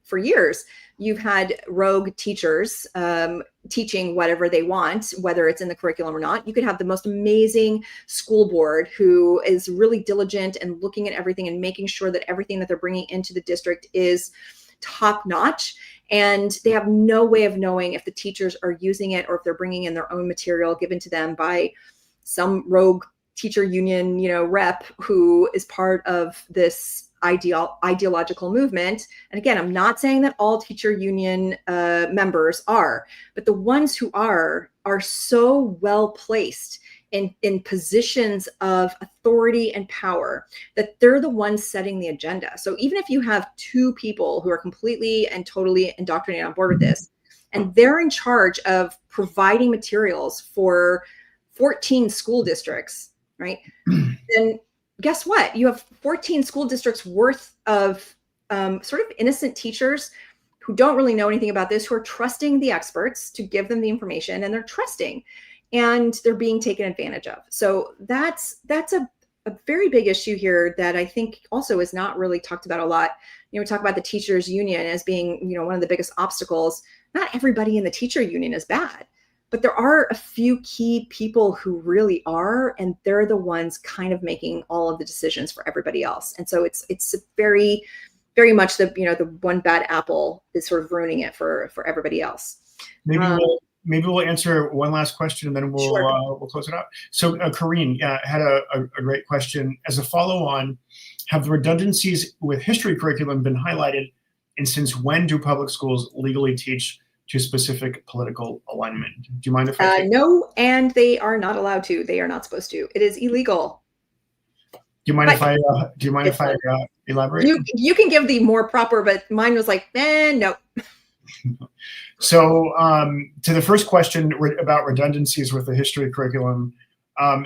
for years, you've had rogue teachers teaching whatever they want, whether it's in the curriculum or not. You could have the most amazing school board who is really diligent and looking at everything and making sure that everything that they're bringing into the district is top notch. And they have no way of knowing if the teachers are using it or if they're bringing in their own material given to them by some rogue teacher union, rep who is part of this ideological movement. And again, I'm not saying that all teacher union members are, but the ones who are so well placed in positions of authority and power that they're the ones setting the agenda. So even if you have two people who are completely and totally indoctrinated on board with this, and they're in charge of providing materials for 14 school districts, right? Then guess what? You have 14 school districts worth of sort of innocent teachers who don't really know anything about this, who are trusting the experts to give them the information, and they're trusting, and they're being taken advantage of. So that's a very big issue here that I think also is not really talked about a lot. We talk about the teachers union as being, one of the biggest obstacles. Not everybody in the teacher union is bad, but there are a few key people who really are, and they're the ones kind of making all of the decisions for everybody else. And so it's very, very much the one bad apple is sort of ruining it for everybody else. Maybe we'll answer one last question and then we'll close it out. So Corinne had a great question. As a follow-on, have the redundancies with history curriculum been highlighted, and since when do public schools legally teach to specific political alignment? Do you mind if I No, and they are not allowed to. They are not supposed to. It is illegal. Do you mind if I elaborate? You can give the more proper, but mine was like, no. So to the first question about redundancies with the history curriculum,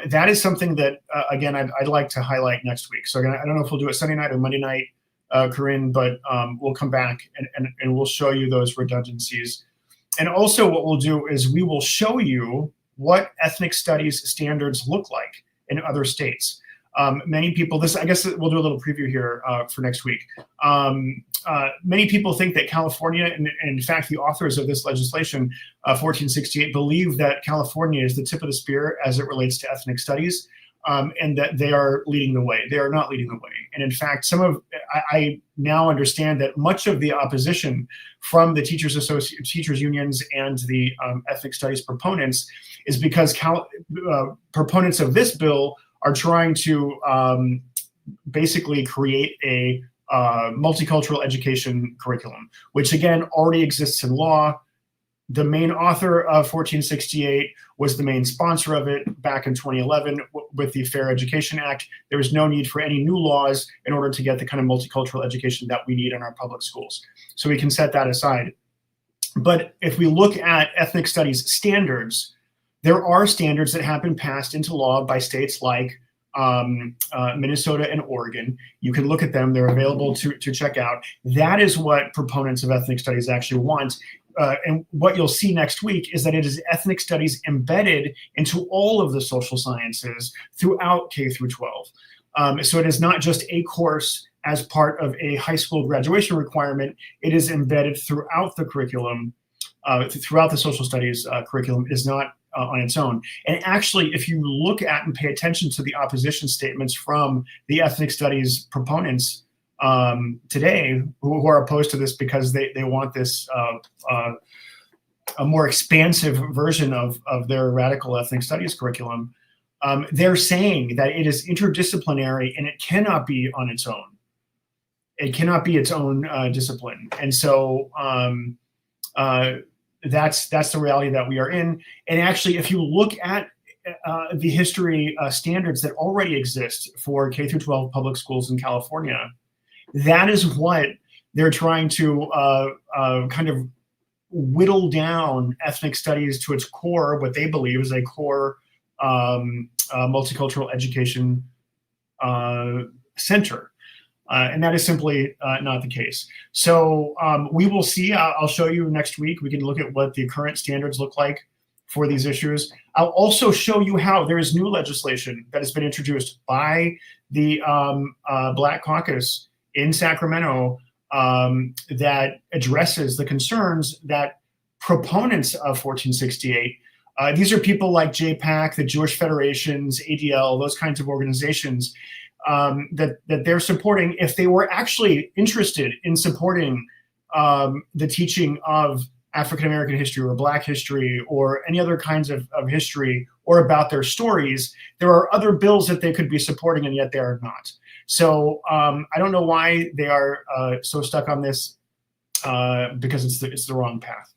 that is something that, again, I'd like to highlight next week. So again, I don't know if we'll do it Sunday night or Monday night, Corinne, but we'll come back and we'll show you those redundancies. And also what we'll do is we will show you what ethnic studies standards look like in other states. Many people, I guess we'll do a little preview here for next week. Many people think that California, and in fact, the authors of this legislation, 1468, believe that California is the tip of the spear as it relates to ethnic studies, and that they are leading the way. They are not leading the way. And in fact, I now understand that much of the opposition from the teachers unions and the ethnic studies proponents is because proponents of this bill are trying to basically create a multicultural education curriculum, which again already exists in law. The main author of 1468 was the main sponsor of it back in 2011 with the Fair Education Act. There was no need for any new laws in order to get the kind of multicultural education that we need in our public schools. So we can set that aside. But if we look at ethnic studies standards, there are standards that have been passed into law by states like Minnesota and Oregon. You can look at them. They're available to check out. That is what proponents of ethnic studies actually want. And what you'll see next week is that it is ethnic studies embedded into all of the social sciences throughout K through 12. So it is not just a course as part of a high school graduation requirement. It is embedded throughout the curriculum, throughout the social studies curriculum. It is not on its own. And actually, if you look at and pay attention to the opposition statements from the ethnic studies proponents today who are opposed to this because they want this a more expansive version of their radical ethnic studies curriculum. They're saying that it is interdisciplinary and it cannot be on its own. It cannot be its own discipline. And so that's the reality that we are in. And actually, if you look at the history standards that already exist for K through 12 public schools in California, that is what they're trying to kind of whittle down ethnic studies to its core, what they believe is a core multicultural education center. And that is simply not the case. So we will see. I'll show you next week. We can look at what the current standards look like for these issues. I'll also show you how there is new legislation that has been introduced by the Black Caucus in Sacramento that addresses the concerns that proponents of 1468, these are people like JPAC, the Jewish Federations, ADL, those kinds of organizations, that they're supporting, if they were actually interested in supporting the teaching of African American history or Black history or any other kinds of history or about their stories, there are other bills that they could be supporting, and yet they are not. So I don't know why they are so stuck on this, because it's the wrong path.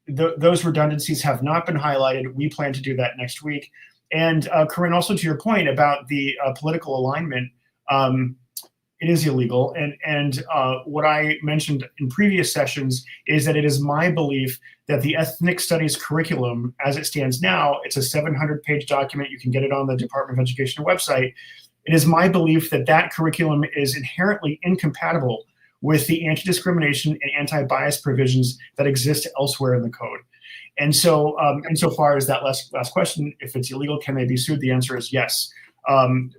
Those redundancies have not been highlighted. We plan to do that next week. And Corinne, also to your point about the political alignment, it is illegal. And what I mentioned in previous sessions is that it is my belief that the ethnic studies curriculum, as it stands now, it's a 700-page document. You can get it on the Department of Education website. It is my belief that that curriculum is inherently incompatible with the anti-discrimination and anti-bias provisions that exist elsewhere in the code. And so, insofar as that last question, if it's illegal, can they be sued? The answer is yes.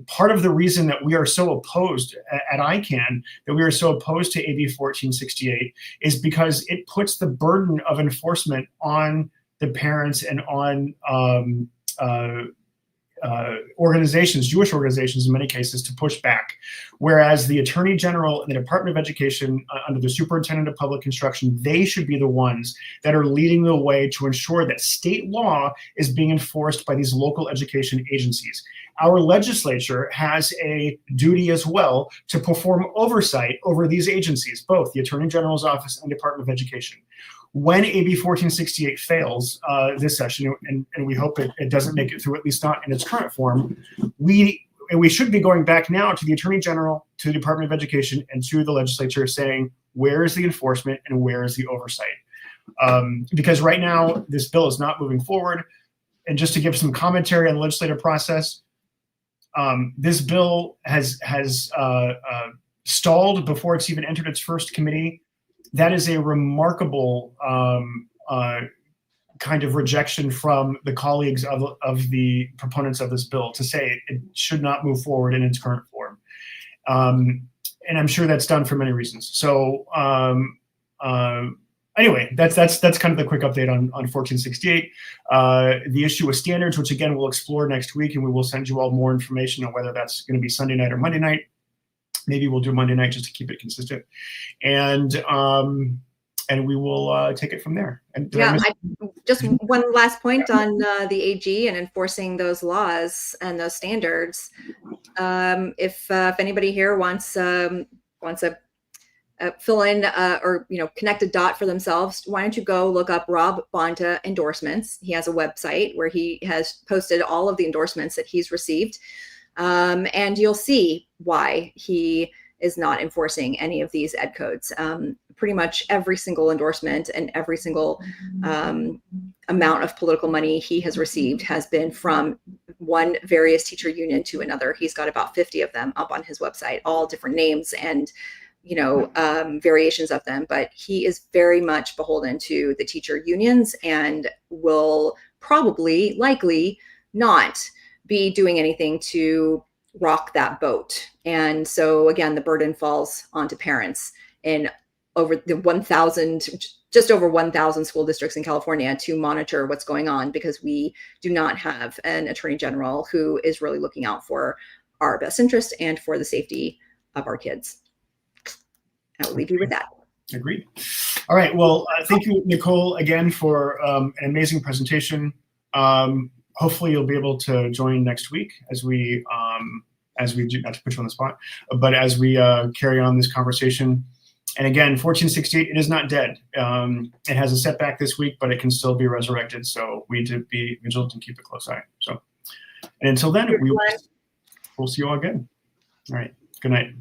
Part of the reason that we are so opposed at ICANN, that we are so opposed to AB 1468, is because it puts the burden of enforcement on the parents and on organizations, Jewish organizations in many cases, to push back. Whereas the Attorney General and the Department of Education, under the Superintendent of Public Instruction, they should be the ones that are leading the way to ensure that state law is being enforced by these local education agencies. Our legislature has a duty as well to perform oversight over these agencies, both the Attorney General's office and Department of Education. When AB 1468 fails this session, and we hope it doesn't make it through, at least not in its current form, we should be going back now to the Attorney General, to the Department of Education, and to the legislature saying, where is the enforcement and where is the oversight? Because right now, this bill is not moving forward. And just to give some commentary on the legislative process, this bill has stalled before it's even entered its first committee. That is a remarkable kind of rejection from the colleagues of the proponents of this bill to say it should not move forward in its current form. And I'm sure that's done for many reasons. So anyway, that's kind of the quick update on 1468. The issue with standards, which again we'll explore next week, and we will send you all more information on whether that's going to be Sunday night or Monday night. Maybe we'll do Monday night just to keep it consistent, and we will take it from there. And just one last point on the AG and enforcing those laws and those standards. If anybody here wants a fill in or connect a dot for themselves, why don't you go look up Rob Bonta endorsements? He has a website where he has posted all of the endorsements that he's received. And you'll see why he is not enforcing any of these ed codes. Pretty much every single endorsement and every single amount of political money he has received has been from one various teacher union to another. He's got about 50 of them up on his website, all different names and variations of them. But he is very much beholden to the teacher unions and will likely not be doing anything to rock that boat. And so again, the burden falls onto parents in over the just over 1,000 school districts in California to monitor what's going on, because we do not have an attorney general who is really looking out for our best interest and for the safety of our kids. I will leave you with that. Agreed. All right. Well, thank you, Nicole, again for an amazing presentation. Hopefully, you'll be able to join next week as we do, not to put you on the spot, but as we carry on this conversation. And again, 1468, it is not dead. It has a setback this week, but it can still be resurrected. So we need to be vigilant and keep a close eye. So, and until then, we'll see you all again. All right. Good night.